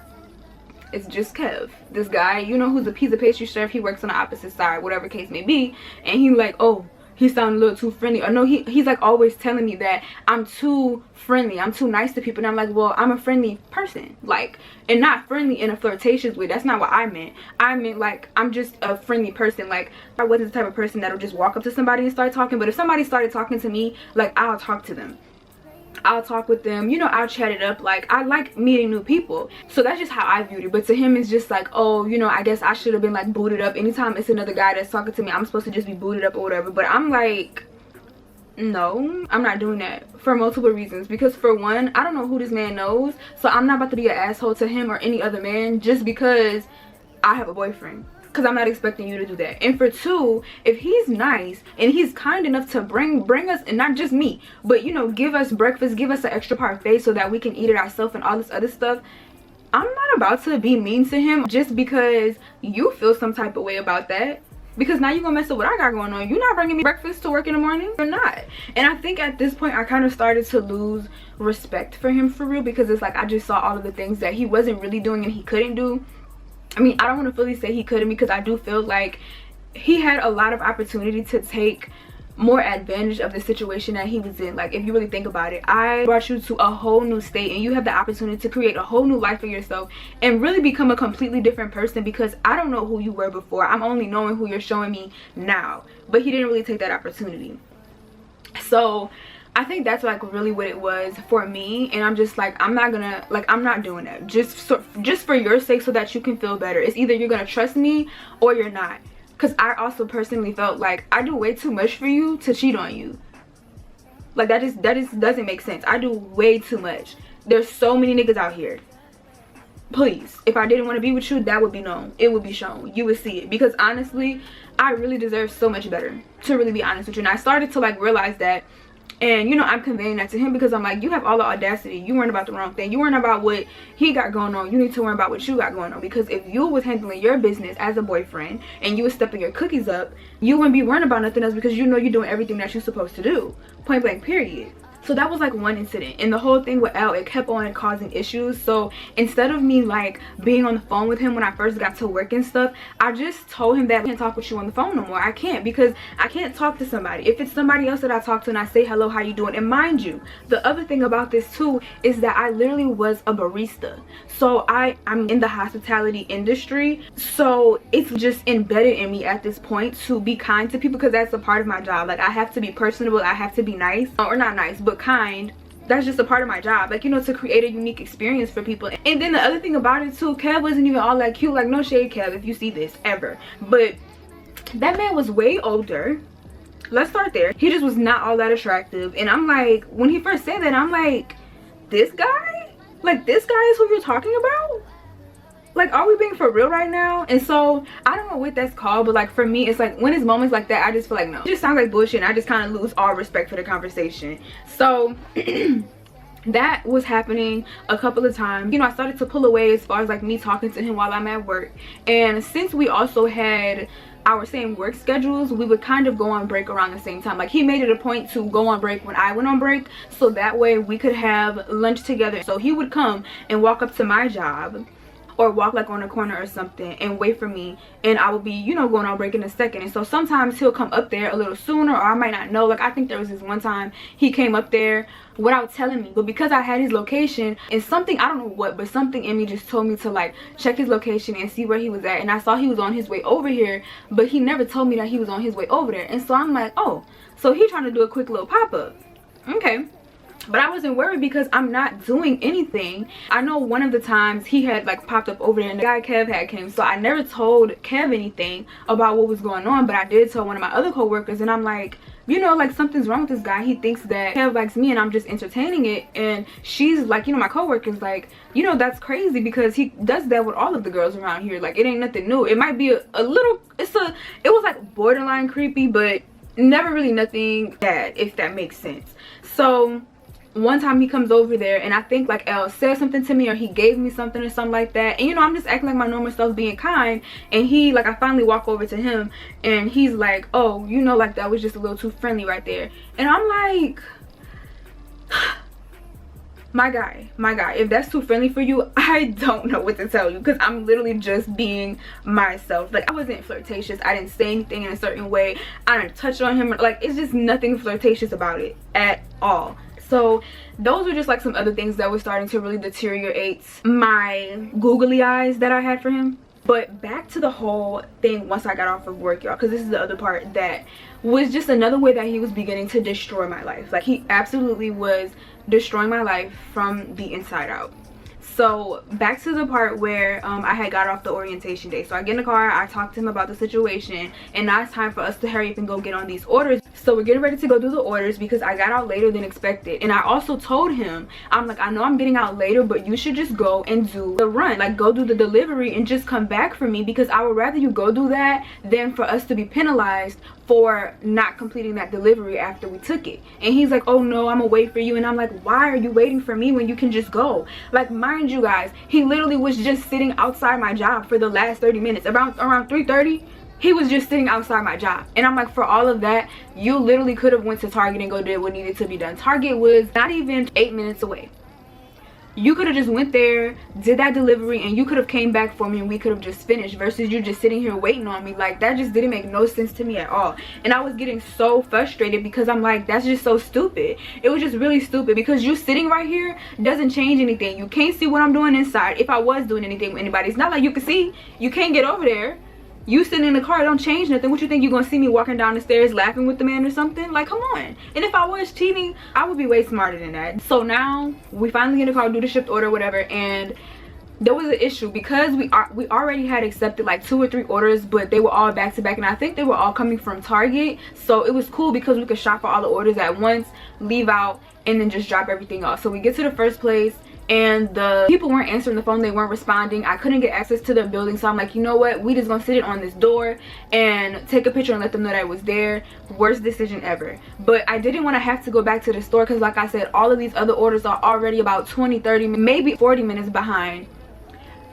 it's just Kev, this guy, you know, he's a pastry chef. He works on the opposite side, whatever case may be. And he's like, oh, he sounded a little too friendly. Or no, he's like always telling me that I'm too friendly, I'm too nice to people. And I'm like, well, I'm a friendly person, like, and not friendly in a flirtatious way. That's not what I meant. I meant like, I'm just a friendly person. Like, I wasn't the type of person that'll just walk up to somebody and start talking. But if somebody started talking to me, like, I'll talk to them, I'll talk with them, you know, I'll chat it up. Like, I like meeting new people. So that's just how I viewed it. But to him, it's just like, oh, you know, I guess I should have been like booted up. Anytime it's another guy that's talking to me, I'm supposed to just be booted up or whatever. But I'm like, no, I'm not doing that for multiple reasons. Because for one, I don't know who this man knows, so I'm not about to be an asshole to him or any other man just because I have a boyfriend, because I'm not expecting you to do that. And for two, if he's nice and he's kind enough to bring us, and not just me, but, you know, give us breakfast, give us an extra parfait so that we can eat it ourselves and all this other stuff, I'm not about to be mean to him just because you feel some type of way about that. Because now you're gonna mess up what I got going on. You're not bringing me breakfast to work in the morning. You're not. And I think at this point I kind of started to lose respect for him for real, because it's like I just saw all of the things that he wasn't really doing and he couldn't do. I mean, I don't want to fully say he couldn't, because I do feel like he had a lot of opportunity to take more advantage of the situation that he was in. Like, if you really think about it, I brought you to a whole new state and you have the opportunity to create a whole new life for yourself and really become a completely different person, because I don't know who you were before. I'm only knowing who you're showing me now. But he didn't really take that opportunity. So I think that's like really what it was for me. And I'm just like, I'm not gonna, like, I'm not doing that just for your sake, so that you can feel better. It's either you're gonna trust me or you're not. Because I also personally felt like I do way too much for you to cheat on you. Like, that just doesn't make sense. I do way too much. There's so many niggas out here. Please, if I didn't want to be with you, that would be known. It would be shown. You would see it. Because honestly, I really deserve so much better, to really be honest with you. And I started to like realize that. And, you know, I'm conveying that to him because I'm like, you have all the audacity. You weren't about the wrong thing. You weren't about what he got going on. You need to worry about what you got going on. Because if you was handling your business as a boyfriend and you was stepping your cookies up, you wouldn't be worrying about nothing else, because you know you're doing everything that you're supposed to do. Point blank, period. So that was like one incident. And the whole thing with L, it kept on causing issues. So instead of me like being on the phone with him when I first got to work and stuff, I just told him that I can't talk with you on the phone no more. I can't, because I can't talk to somebody. If it's somebody else that I talk to and I say hello, how you doing? And mind you, the other thing about this too is that I literally was a barista. So I'm in the hospitality industry. So it's just embedded in me at this point to be kind to people, because that's a part of my job. Like, I have to be personable, I have to be nice, or not nice, but kind. That's just a part of my job, like, you know, to create a unique experience for people. And then the other thing about it too, Kev wasn't even all that cute. Like, no shade, Kev, if you see this ever, but that man was way older. let's start there. He just was not all that attractive, and I'm like, when he first said that, I'm like, this guy? Like, this guy is who you're talking about? Like, are we being for real right now? And so I don't know what that's called, but like for me, it's like when it's moments like that, I just feel like no, it just sounds like bullshit, and I just kind of lose all respect for the conversation. So that was happening a couple of times. You know, I started to pull away as far as like me talking to him while I'm at work. And since we also had our same work schedules, we would kind of go on break around the same time. Like, he made it a point to go on break when I went on break, so that way we could have lunch together. So he would come and walk up to my job, or walk like on a corner or something, and wait for me, and I will be, you know, going on break in a second. And so sometimes he'll come up there a little sooner, or I might not know. Like, I think there was this one time he came up there without telling me, but because I had his location, and something, I don't know what, but something in me just told me to like check his location and see where he was at. And I saw he was on his way over here, but he never told me that he was on his way over there. And so I'm like, oh, so he trying to do a quick little pop-up. Okay. But I wasn't worried because I'm not doing anything. I know one of the times he had like popped up over there, and the guy Kev had came, so I never told Kev anything about what was going on, but I did tell one of my other co-workers, and I'm like, you know, like, something's wrong with this guy. He thinks that Kev likes me and I'm just entertaining it. And she's like, you know, my co-worker's like, you know, that's crazy because he does that with all of the girls around here. Like, it ain't nothing new. It might be a little, it was like borderline creepy, but never really nothing bad, if that makes sense. So one time he comes over there, and I think like Elle said something to me, or he gave me something or something like that, and you know, I'm just acting like my normal self, being kind, and he like, I finally walk over to him, and he's like, oh, you know, like, that was just a little too friendly right there. And I'm like, my guy, if that's too friendly for you, I don't know what to tell you, because I'm literally just being myself. Like, I wasn't flirtatious, I didn't say anything in a certain way, I didn't touch on him, like, it's just nothing flirtatious about it at all. So those were just like some other things that were starting to really deteriorate my googly eyes that I had for him. But back to the whole thing once I got off of work, y'all, because this is the other part that was just another way that he was beginning to destroy my life. Like, he absolutely was destroying my life from the inside out. So back to the part where I had got off the orientation day. So I get in the car, I talk to him about the situation, and now it's time for us to hurry up and go get on these orders. So we're getting ready to go do the orders because I got out later than expected. And I also told him, I'm like, I know I'm getting out later, but you should just go and do the run, like, go do the delivery and just come back for me, because I would rather you go do that than for us to be penalized for not completing that delivery after we took it. And he's like, oh no, I'm gonna wait for you. And I'm like, why are you waiting for me when you can just go? Like, mind you guys, he literally was just sitting outside my job for the last 30 minutes. Around 3:30, he was just sitting outside my job. And I'm like, for all of that, you literally could have went to Target and go did what needed to be done. Target was not even 8 minutes away. You could have just went there, did that delivery, and you could have came back for me and we could have just finished, versus you just sitting here waiting on me. Like, that just didn't make no sense to me at all. And I was getting so frustrated because I'm like, that's just so stupid. It was just really stupid, because you sitting right here doesn't change anything. You can't see what I'm doing inside. If I was doing anything with anybody, it's not like you can see. You can't get over there. You sitting in the car, don't change nothing. What you think, you're gonna see me walking down the stairs laughing with the man or something? Like, come on. And if I was cheating, I would be way smarter than that. So now we finally get in the car, do the shipped order, whatever, and there was an issue because we already had accepted like 2 or 3 orders, but they were all back to back, and I think they were all coming from Target. So it was cool because we could shop for all the orders at once, leave out, and then just drop everything off. So we get to the first place, and the people weren't answering the phone, they weren't responding. I couldn't get access to their building, so I'm like, you know what, we just gonna sit it on this door and take a picture and let them know that I was there. Worst decision ever. But I didn't want to have to go back to the store because, like I said, all of these other orders are already about 20, 30, maybe 40 minutes behind.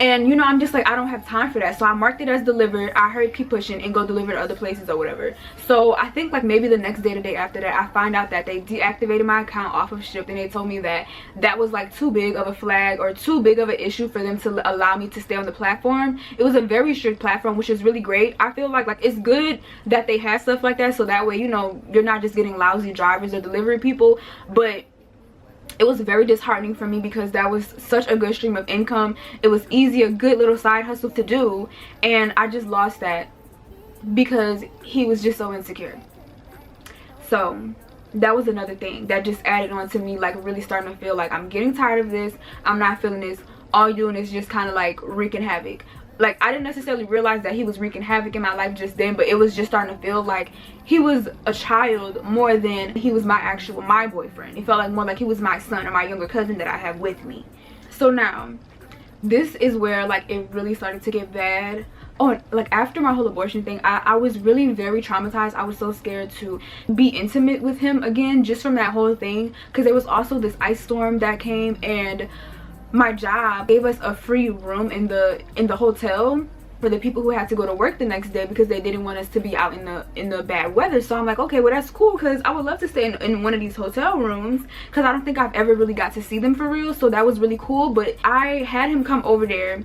And you know, I'm just like, I don't have time for that. So I marked it as delivered. I heard keep pushing and go deliver to other places or whatever. So I think like maybe the next day, the day after that, I find out that they deactivated my account off of Shipt, and they told me that that was like too big of a flag or too big of an issue for them to allow me to stay on the platform. It was a very strict platform, which is really great. I feel like it's good that they have stuff like that, so that way, you know, you're not just getting lousy drivers or delivery people. But it was very disheartening for me because that was such a good stream of income. It was easy, a good little side hustle to do, and I just lost that because he was just so insecure. So that was another thing that just added on to me, like, really starting to feel like I'm getting tired of this. I'm not feeling this. All you're doing is just kind of like wreaking havoc. like I didn't necessarily realize that he was wreaking havoc in my life just then, but it was just starting to feel like he was a child more than he was my boyfriend. It felt like more like he was my son or my younger cousin that I have with me. So now this is where like it really started to get bad. Oh, like after my whole abortion thing, I was really very traumatized. I was so scared to be intimate with him again, just from that whole thing, because there was also this ice storm that came, and my job gave us a free room in the hotel for the people who had to go to work the next day because they didn't want us to be out in the bad weather. So I'm like, okay, well that's cool, because I would love to stay in one of these hotel rooms, because I don't think I've ever really got to see them for real. So that was really cool. But I had him come over there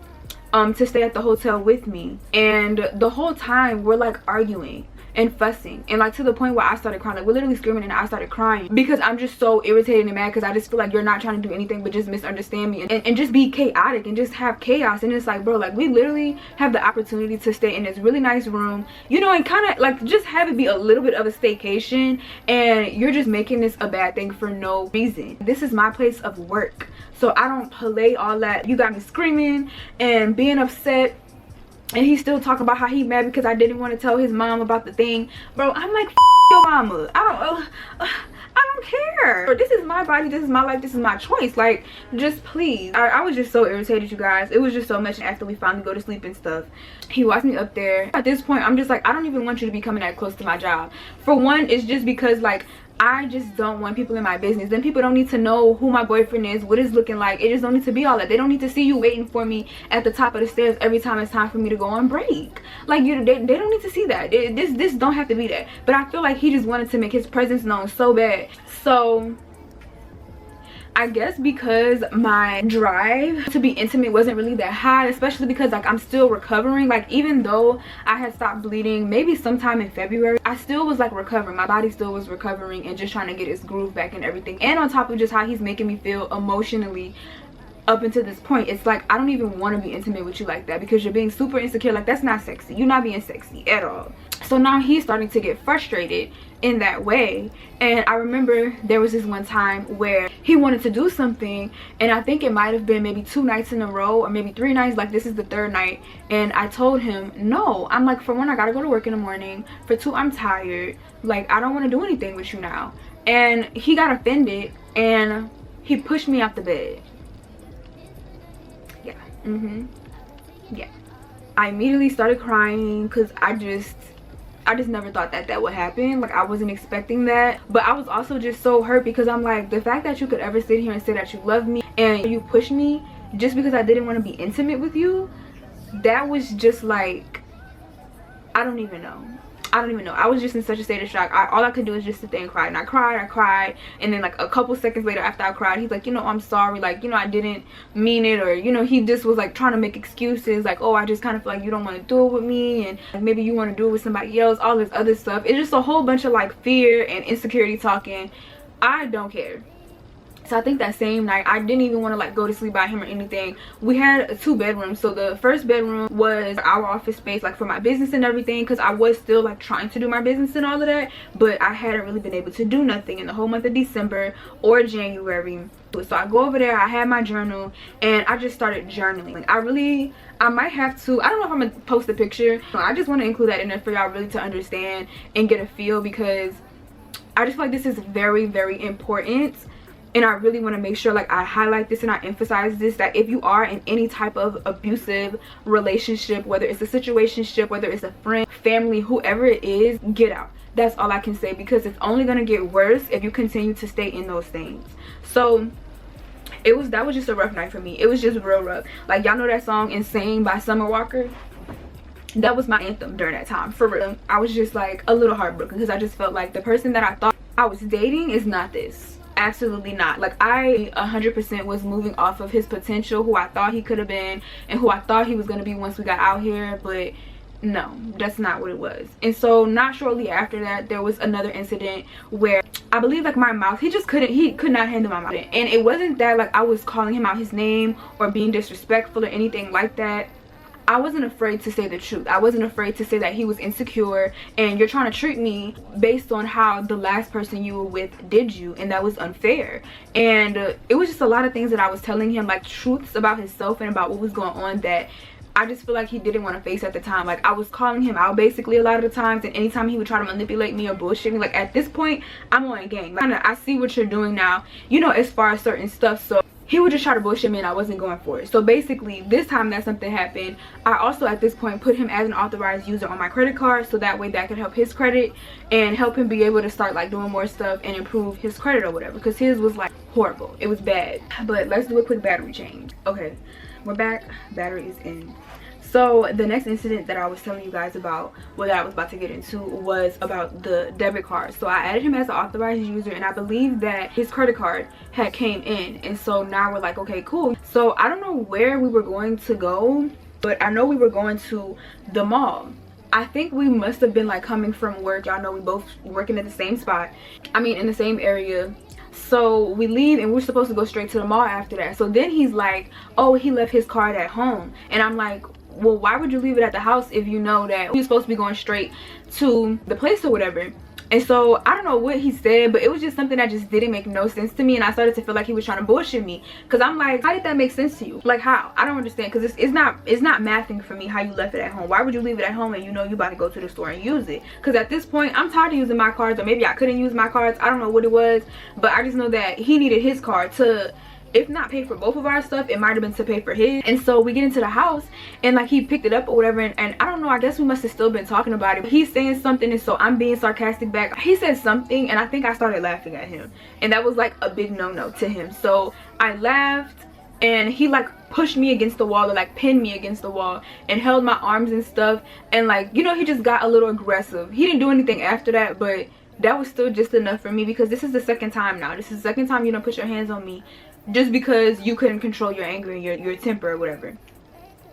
to stay at the hotel with me, and the whole time we're like arguing and fussing, and like to the point where I started crying. Like we're literally screaming and I started crying because I'm just so irritated and mad, because I just feel like you're not trying to do anything but just misunderstand me and just be chaotic and just have chaos. And it's like, bro, like we literally have the opportunity to stay in this really nice room, you know, and kind of like just have it be a little bit of a staycation, and you're just making this a bad thing for no reason. This is my place of work, so I don't play all that. You got me screaming and being upset, and he still talking about how he mad because I didn't want to tell his mom about the thing. Bro, I'm like, F your mama. I don't care. This is my body, this is my life, this is my choice. Like, just please. I was just so irritated, you guys. It was just so much. After we finally go to sleep and stuff, he watched me up there. At this point, I'm just like, I don't even want you to be coming that close to my job. For one, it's just because like I just don't want people in my business. Then people don't need to know who my boyfriend is, what it's looking like. It just don't need to be all that. They don't need to see you waiting for me at the top of the stairs every time it's time for me to go on break. Like they don't need to see that. This don't have to be that. But I feel like he just wanted to make his presence known so bad. So I guess because my drive to be intimate wasn't really that high, especially because like I'm still recovering. Like even though I had stopped bleeding maybe sometime in February, I still was like recovering. My body still was recovering and just trying to get its groove back and everything. And on top of just how he's making me feel emotionally up until this point, it's like I don't even want to be intimate with you like that, because you're being super insecure. Like that's not sexy. You're not being sexy at all. So now he's starting to get frustrated in that way. And I remember there was this one time where he wanted to do something, and I think it might have been maybe 2 nights in a row or maybe 3 nights. Like this is the 3rd night, and I told him no. I'm like, for one, I gotta go to work in the morning. For 2, I'm tired. Like I don't want to do anything with you now. And he got offended and he pushed me out the bed. Yeah. Yeah. I immediately started crying because I just never thought that would happen. Like I wasn't expecting that. But I was also just so hurt, because I'm like, the fact that you could ever sit here and say that you love me and you push me just because I didn't want to be intimate with you, that was just like, I don't even know. I was just in such a state of shock. All I could do is just sit there and cry. And I cried, and then like a couple seconds later after I cried, he's like, you know, I'm sorry, like, you know, I didn't mean it. Or, you know, he just was like trying to make excuses, like, oh, I just kind of feel like you don't want to do it with me, and like, maybe you want to do it with somebody else, all this other stuff. It's just a whole bunch of like fear and insecurity talking. I don't care. So I think that same night I didn't even want to like go to sleep by him or anything. We had 2 bedrooms. So the first bedroom was our office space, like for my business and everything, because I was still like trying to do my business and all of that, but I hadn't really been able to do nothing in the whole month of December or January. So I go over there, I had my journal, and I just started journaling. I might have to, I don't know if I'm gonna post a picture. I just want to include that in there for y'all really to understand and get a feel, because I just feel like this is very, very important. And I really want to make sure like I highlight this and I emphasize this, that if you are in any type of abusive relationship, whether it's a situationship, whether it's a friend, family, whoever it is, get out. That's all I can say, because it's only going to get worse if you continue to stay in those things. So that was just a rough night for me. It was just real rough. Like, y'all know that song Insane by Summer Walker? That was my anthem during that time, for real. I was just like a little heartbroken, because I just felt like the person that I thought I was dating is not this. Absolutely not. Like I 100% was moving off of his potential, who I thought he could have been and who I thought he was going to be once we got out here, but no, that's not what it was. And so not shortly after that, there was another incident where I believe like my mouth, he could not handle my mouth. And it wasn't that like I was calling him out his name or being disrespectful or anything like that. I wasn't afraid to say the truth. I wasn't afraid to say that he was insecure and you're trying to treat me based on how the last person you were with did you, and that was unfair. And it was just a lot of things that I was telling him, like truths about himself and about what was going on, that I just feel like he didn't want to face at the time. Like, I was calling him out basically a lot of the times, and anytime he would try to manipulate me or bullshit me, like, at this point I'm on game. Like, I see what you're doing now, you know, as far as certain stuff. So he would just try to bullshit me and I wasn't going for it. So basically, this time that something happened, I also at this point put him as an authorized user on my credit card, so that way that could help his credit and help him be able to start like doing more stuff and improve his credit or whatever, because his was like horrible. It was bad. But let's do a quick battery change. Okay, we're back. Battery is in. So the next incident that I was telling you guys about, what that I was about to get into, was about the debit card. So I added him as an authorized user, and I believe that his credit card had came in, and so now we're like, okay, cool. So I don't know where we were going to go, but I know we were going to the mall. I think we must have been like coming from work. Y'all know we both working at the same spot, I mean in the same area. So we leave and we're supposed to go straight to the mall after that. So then he's like, oh, he left his card at home. And I'm like, well, why would you leave it at the house if you know that you're supposed to be going straight to the place or whatever? And so I don't know what he said, but it was just something that just didn't make no sense to me, and I started to feel like he was trying to bullshit me, because I'm like, how did that make sense to you? Like, how? I don't understand, because it's not mathing for me how you left it at home. Why would you leave it at home and you know you about to go to the store and use it? Because at this point I'm tired of using my cards, or maybe I couldn't use my cards. I don't know what it was, but I just know that he needed his card to, if not pay for both of our stuff, it might have been to pay for his. And so we get into the house and like he picked it up or whatever, and I don't know, I guess we must have still been talking about it. He's saying something and so I'm being sarcastic back. He said something and I think I started laughing at him, and that was like a big no-no to him. So I laughed and he like pushed me against the wall, or like pinned me against the wall and held my arms and stuff, and like, you know, he just got a little aggressive. He didn't do anything after that, but that was still just enough for me, because this is the second time now. This is the second time you don't put your hands on me just because you couldn't control your anger and your temper or whatever.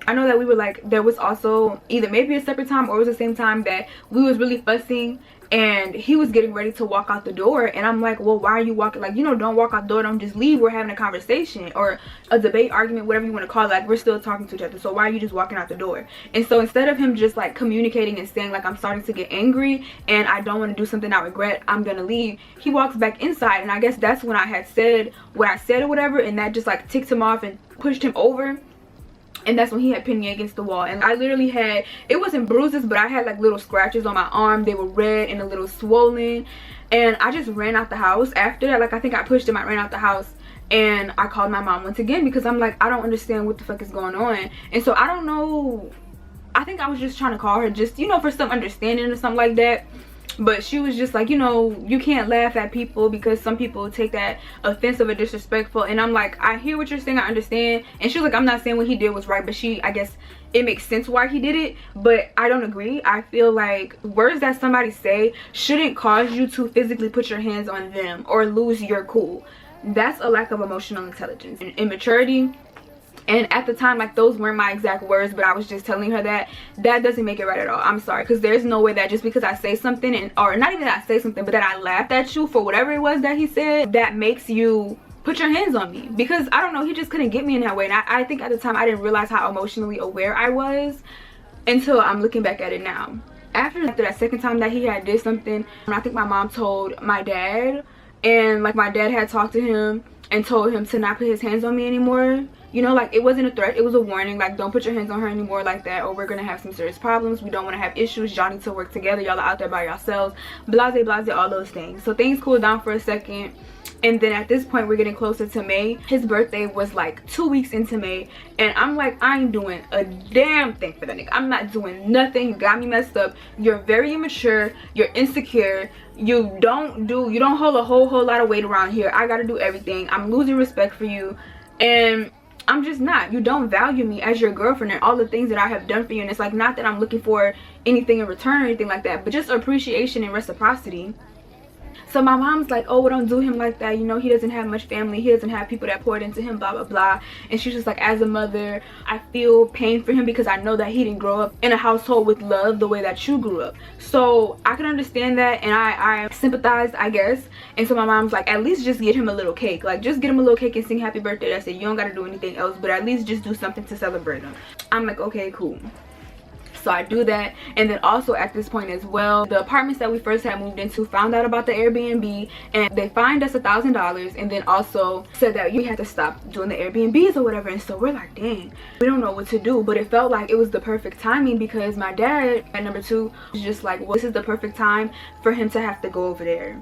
I know that we were like, there was also either maybe a separate time or it was the same time that we was really fussing, and he was getting ready to walk out the door, and I'm like, well, why are you walking? Like, you know, don't walk out the door, don't just leave. We're having a conversation or a debate, argument, whatever you want to call it. Like, we're still talking to each other, so why are you just walking out the door? And so instead of him just like communicating and saying like, I'm starting to get angry and I don't want to do something I regret, I'm gonna leave, he walks back inside. And I guess that's when I had said what I said or whatever, and that just like ticked him off and pushed him over. And that's when he had pinned me against the wall, and I literally had, it wasn't bruises, but I had like little scratches on my arm. They were red and a little swollen, and I just ran out the house after that. Like, I think I pushed him, I ran out the house, and I called my mom once again, because I'm like, I don't understand what the fuck is going on. And so I don't know, I think I was just trying to call her just, you know, for some understanding or something like that. But she was just like, you know, you can't laugh at people because some people take that offensive or disrespectful. And I'm like, I hear what you're saying, I understand. And she was like, I'm not saying what he did was right, but I guess it makes sense why he did it, but I don't agree. I feel like words that somebody say shouldn't cause you to physically put your hands on them or lose your cool. That's a lack of emotional intelligence and immaturity. And at the time, like, those weren't my exact words, but I was just telling her that doesn't make it right at all. I'm sorry, because there's no way that just because I say something, and or not even that I say something, but that I laughed at you for whatever it was that he said, that makes you put your hands on me. Because I don't know, he just couldn't get me in that way. And I think at the time I didn't realize how emotionally aware I was until I'm looking back at it now. After that second time that he had did something, I think my mom told my dad, and like my dad had talked to him and told him to not put his hands on me anymore. You know, like, it wasn't a threat, it was a warning, like, don't put your hands on her anymore like that, or we're gonna have some serious problems. We don't want to have issues. Y'all need to work together. Y'all are out there by yourselves, blase blase, all those things. So things cooled down for a second, and then at this point we're getting closer to May. His birthday was like 2 weeks into May, and I'm like, I ain't doing a damn thing for that nigga. I'm not doing nothing. You got me messed up. You're very immature, you're insecure, you don't hold a whole lot of weight around here. I gotta do everything. I'm losing respect for you, and I'm just not. You don't value me as your girlfriend and all the things that I have done for you. And it's like, not that I'm looking for anything in return or anything like that, but just appreciation and reciprocity. So my mom's like, oh, well, don't do him like that, you know, he doesn't have much family, he doesn't have people that poured into him, blah blah blah. And she's just like, as a mother, I feel pain for him because I know that he didn't grow up in a household with love the way that you grew up. So I can understand that, and I sympathized, I guess. And so my mom's like, at least just get him a little cake, like, just get him a little cake and sing happy birthday. That's it. You don't gotta do anything else, but at least just do something to celebrate him. I'm like, okay, cool. So I do that. And then also at this point as well, the apartments that we first had moved into found out about the Airbnb, and they fined us $1,000, and then also said that we had to stop doing the Airbnbs or whatever. And so we're like, dang, we don't know what to do. But it felt like it was the perfect timing, because my dad at number 2 was just like, well, this is the perfect time for him to have to go over there.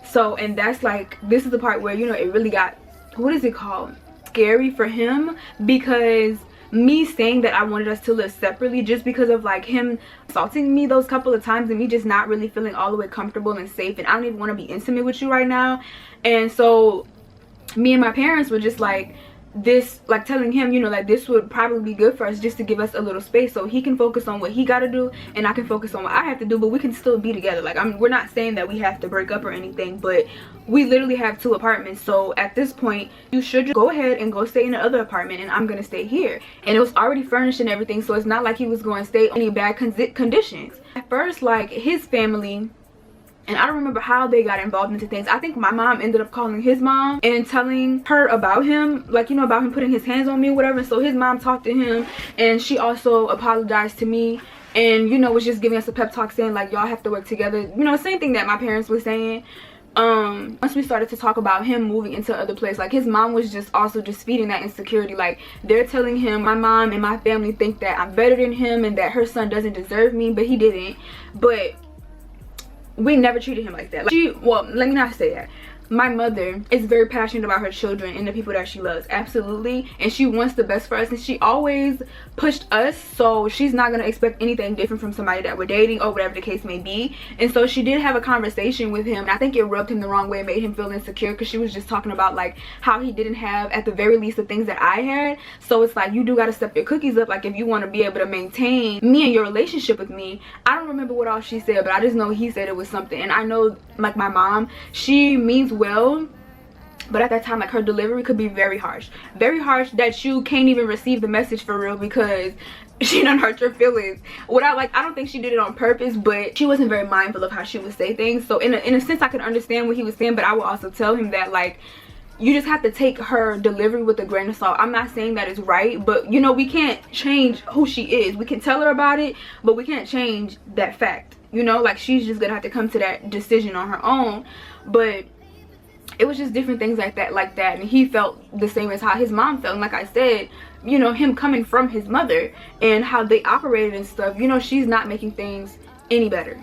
So, and that's like, this is the part where, you know, it really got, what is it called, scary for him, because me saying that I wanted us to live separately just because of like him assaulting me those couple of times, and me just not really feeling all the way comfortable and safe, and I don't even want to be intimate with you right now. And so me and my parents were just like, this, like telling him, you know, like this would probably be good for us, just to give us a little space so he can focus on what he got to do and I can focus on what I have to do, but we can still be together. Like, we're not saying that we have to break up or anything, but we literally have 2 apartments. So at this point, you should just go ahead and go stay in the other apartment, and I'm gonna stay here. And it was already furnished and everything, so it's not like he was going to stay in any bad conditions. At first, like, his family, and I don't remember how they got involved into things. I think my mom ended up calling his mom and telling her about him, like, you know, about him putting his hands on me or whatever. So his mom talked to him, and she also apologized to me, and, you know, was just giving us a pep talk saying like, y'all have to work together, you know, same thing that my parents were saying. Once we started to talk about him moving into other place, like, his mom was just also just feeding that insecurity. Like, they're telling him, my mom and my family think that I'm better than him and that her son doesn't deserve me, but he didn't. But we never treated him like that. Like, well, let me not say that. My mother is very passionate about her children and the people that she loves, absolutely, and she wants the best for us, and she always pushed us, so she's not gonna expect anything different from somebody that we're dating or whatever the case may be. And so she did have a conversation with him, and I think it rubbed him the wrong way and made him feel insecure, because she was just talking about like how he didn't have, at the very least, the things that I had. So it's like, you do gotta step your cookies up, like, if you want to be able to maintain me and your relationship with me. I don't remember what all she said, but I just know he said it was something. And I know, like, my mom, she means well, but at that time, like, her delivery could be very harsh, that you can't even receive the message for real, because she done hurt your feelings. Without, like, I don't think she did it on purpose, but she wasn't very mindful of how she would say things. So in a sense, I could understand what he was saying, but I will also tell him that, like, you just have to take her delivery with a grain of salt. I'm not saying that it's right, but, you know, we can't change who she is. We can tell her about it, but we can't change that fact, you know. Like, she's just gonna have to come to that decision on her own. But it was just different things like that, and he felt the same as how his mom felt. And like I said, you know, him coming from his mother and how they operated and stuff, you know, she's not making things any better.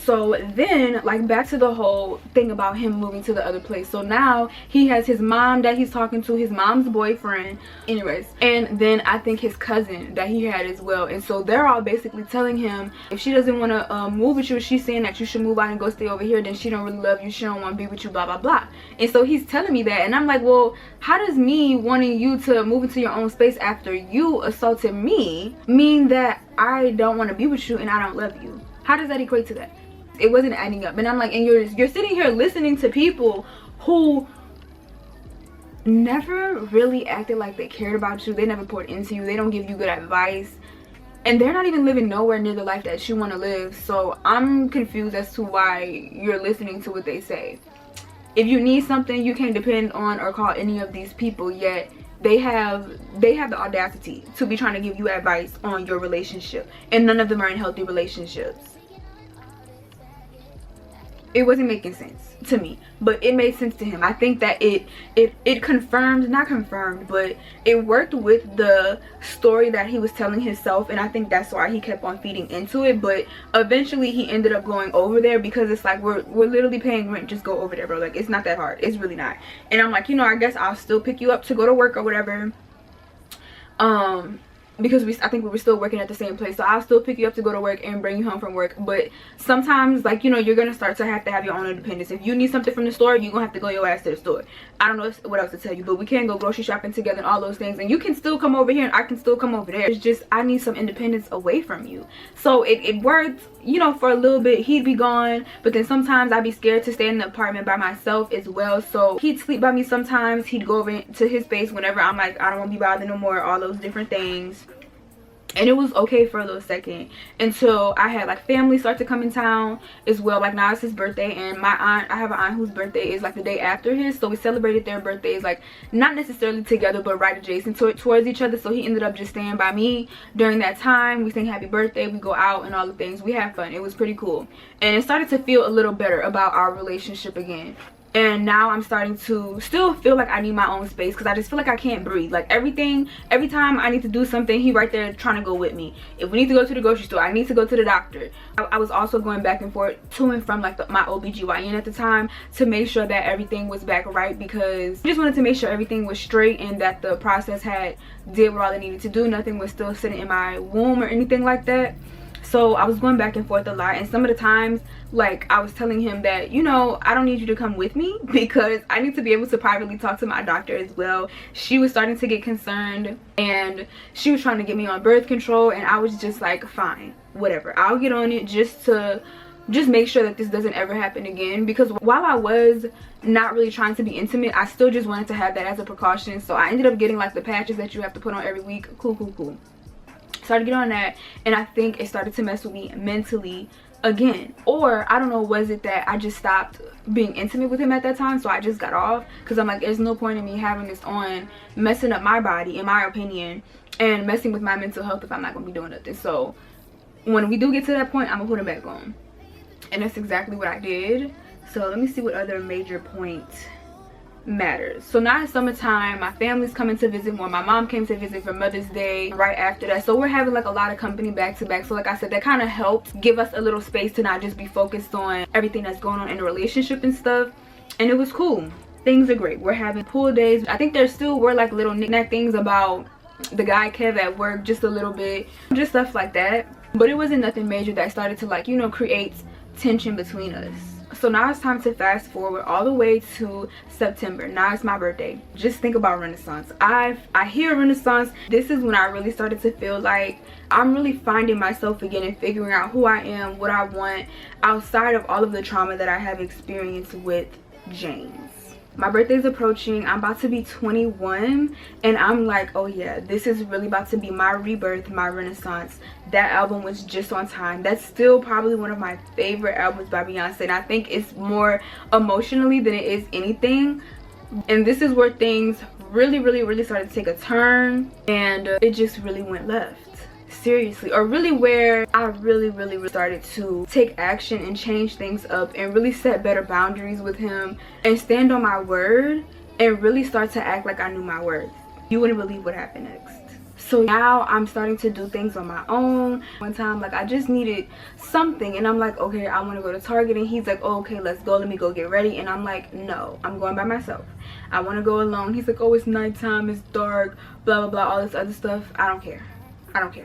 So then, like, back to the whole thing about him moving to the other place. So now he has his mom that he's talking to, his mom's boyfriend, anyways, and then I think his cousin that he had as well. And so they're all basically telling him, if she doesn't want to move with you, she's saying that you should move out and go stay over here, then she don't really love you, she don't want to be with you, blah blah blah. And so he's telling me that, and I'm like, well, how does me wanting you to move into your own space after you assaulted me mean that I don't want to be with you and I don't love you? How does that equate to that? It wasn't adding up. And I'm like, and you're sitting here listening to people who never really acted like they cared about you. They never poured into you. They don't give you good advice, and they're not even living nowhere near the life that you want to live. So I'm confused as to why you're listening to what they say. If you need something, you can't depend on or call any of these people, yet they have the audacity to be trying to give you advice on your relationship, and none of them are in healthy relationships. It wasn't making sense to me, but it made sense to him. I think that it confirmed, not confirmed, but it worked with the story that he was telling himself, and I think that's why he kept on feeding into it. But eventually he ended up going over there, because it's like, we're literally paying rent, just go over there, bro. Like, it's not that hard, it's really not. And I'm like, you know, I guess I'll still pick you up to go to work or whatever, because I think we were still working at the same place, so I'll still pick you up to go to work and bring you home from work. But sometimes, like, you know, you're gonna start to have your own independence. If you need something from the store, you're gonna have to go your ass to the store. I don't know what else to tell you, but we can go grocery shopping together and all those things, and you can still come over here and I can still come over there. It's just, I need some independence away from you. So it worked, you know, for a little bit. He'd be gone, but then sometimes I'd be scared to stay in the apartment by myself as well, so he'd sleep by me sometimes. He'd go over to his space whenever I'm like, I don't want to be bothered no more, all those different things. And it was okay for a little second until I had like family start to come in town as well. Like now it's his birthday, and my aunt, I have an aunt whose birthday is like the day after his, so we celebrated their birthdays like not necessarily together but right adjacent towards each other. So he ended up just staying by me during that time. We sing happy birthday, we go out and all the things. We have fun. It was pretty cool, and it started to feel a little better about our relationship again. And now I'm starting to still feel like I need my own space, because I just feel like I can't breathe. Like every time I need to do something, he right there trying to go with me. If we need to go to the grocery store, I need to go to the doctor. I was also going back and forth to and from like my OBGYN at the time to make sure that everything was back right, because I just wanted to make sure everything was straight and that the process had did what all it needed to do. Nothing was still sitting in my womb or anything like that. So I was going back and forth a lot, and some of the times like I was telling him that, you know, I don't need you to come with me because I need to be able to privately talk to my doctor as well. She was starting to get concerned, and she was trying to get me on birth control, and I was just like, fine, whatever, I'll get on it just to make sure that this doesn't ever happen again. Because while I was not really trying to be intimate, I still just wanted to have that as a precaution. So I ended up getting like the patches that you have to put on every week. Cool. Started getting on that, and I think it started to mess with me mentally again. Or I don't know, was it that I just stopped being intimate with him at that time, so I just got off, because I'm like, there's no point in me having this on, messing up my body, in my opinion, and messing with my mental health if I'm not gonna be doing nothing. So when we do get to that point, I'm gonna put him back on, and that's exactly what I did. So let me see what other major point matters. So now it's summertime, my family's coming to visit more. My mom came to visit for Mother's Day right after that, so we're having like a lot of company back to back. So like I said, that kind of helped give us a little space to not just be focused on everything that's going on in the relationship and stuff, and it was cool. Things are great. We're having pool days. I think there still were like little knick-knack things about the guy Kev at work, just a little bit, just stuff like that, but it wasn't nothing major that started to like, you know, create tension between us. So now it's time to fast forward all the way to September. Now it's my birthday. Just think about Renaissance. I hear Renaissance. This is when I really started to feel like I'm really finding myself again and figuring out who I am, what I want, outside of all of the trauma that I have experienced with James. My birthday's approaching. I'm about to be 21, and I'm like, oh yeah, this is really about to be my rebirth, my renaissance. That album was just on time. That's still probably one of my favorite albums by Beyonce, and I think it's more emotionally than it is anything. And this is where things really started to take a turn, and it just really went left. Seriously, or really where I really started to take action and change things up and really set better boundaries with him and stand on my word and really start to act like I knew my worth. You wouldn't believe what happened next. So now I'm starting to do things on my own. One time, like, I just needed something, and I'm like, okay, I want to go to Target, and he's like, oh, okay, let's go, let me go get ready. And I'm like, no, I'm going by myself. I want to go alone. He's like, oh, it's nighttime, it's dark, blah blah blah, all this other stuff. I don't care.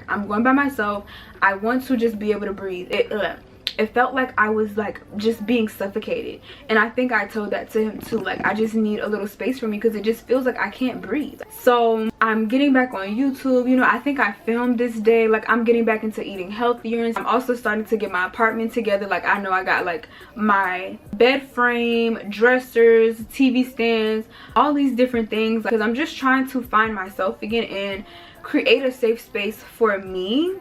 I'm going by myself. I want to just be able to breathe. It felt like I was like just being suffocated, and I think I told that to him too. Like, I just need a little space for me because it just feels like I can't breathe. So I'm getting back on YouTube. You know, I think I filmed this day. Like, I'm getting back into eating healthier, and I'm also starting to get my apartment together. Like, I know I got like my bed frame, dressers, TV stands, all these different things, because I'm just trying to find myself again and create a safe space for me.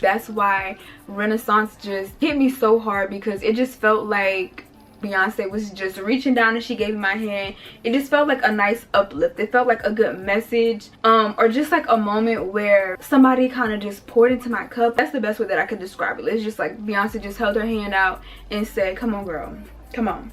That's why Renaissance just hit me so hard, because it just felt like Beyonce was just reaching down and she gave me my hand. It just felt like a nice uplift. It felt like a good message, or just like a moment where somebody kind of just poured into my cup. That's the best way that I could describe it. It's just like Beyonce just held her hand out and said, come on girl, come on.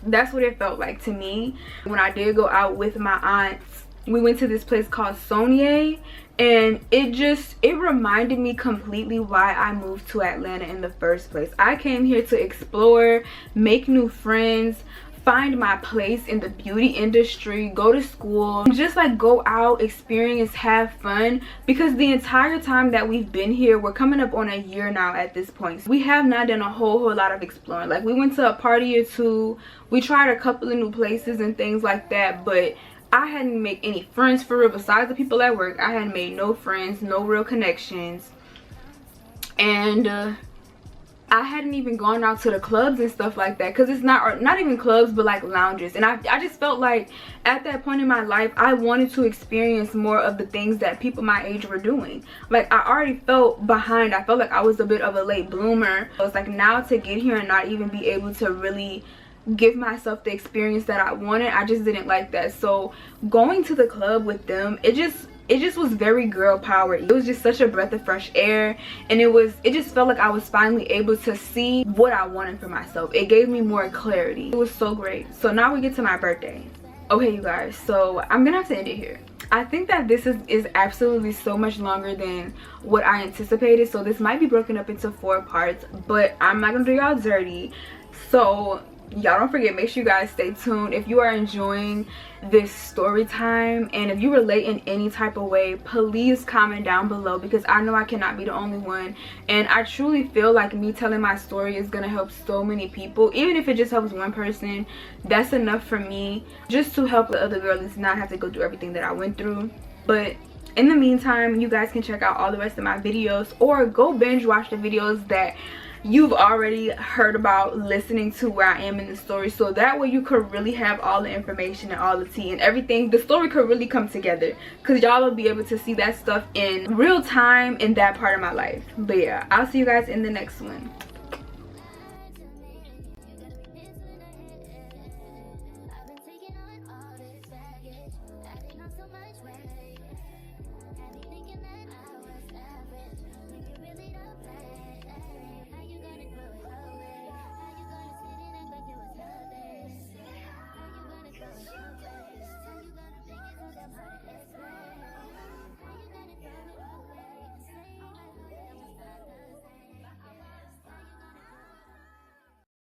That's what it felt like to me. When I did go out with my aunts, we went to this place called Sonia, and it reminded me completely why I moved to Atlanta in the first place. I came here to explore, make new friends, find my place in the beauty industry, go to school, and just like go out, experience, have fun. Because the entire time that we've been here, we're coming up on a year now at this point, we have not done a whole lot of exploring. Like, we went to a party or two, we tried a couple of new places and things like that, but I hadn't made any friends for real. Besides the people at work, I hadn't made no friends, no real connections. And I hadn't even gone out to the clubs and stuff like that, because it's not even clubs, but like lounges. And I just felt like at that point in my life I wanted to experience more of the things that people my age were doing. Like, I already felt behind. I felt like I was a bit of a late bloomer. So it's like, now to get here and not even be able to really give myself the experience that I wanted, I just didn't like that. So going to the club with them, it just was very girl power. It was just such a breath of fresh air, and it just felt like I was finally able to see what I wanted for myself. It gave me more clarity. It was so great. So now we get to my birthday. Okay, you guys, so I'm gonna have to end it here. I think that this is absolutely so much longer than what I anticipated, so this might be broken up into 4 parts, but I'm not gonna do y'all dirty. So y'all don't forget, make sure you guys stay tuned. If you are enjoying this story time and if you relate in any type of way, please comment down below, because I know I cannot be the only one, and I truly feel like me telling my story is gonna help so many people. Even if it just helps one person, that's enough for me, just to help the other girls not have to go through everything that I went through. But in the meantime, you guys can check out all the rest of my videos, or go binge watch the videos that you've already heard about listening to where I am in the story, so that way you could really have all the information and all the tea and everything. The story could really come together, because y'all will be able to see that stuff in real time in that part of my life. But yeah, I'll see you guys in the next one.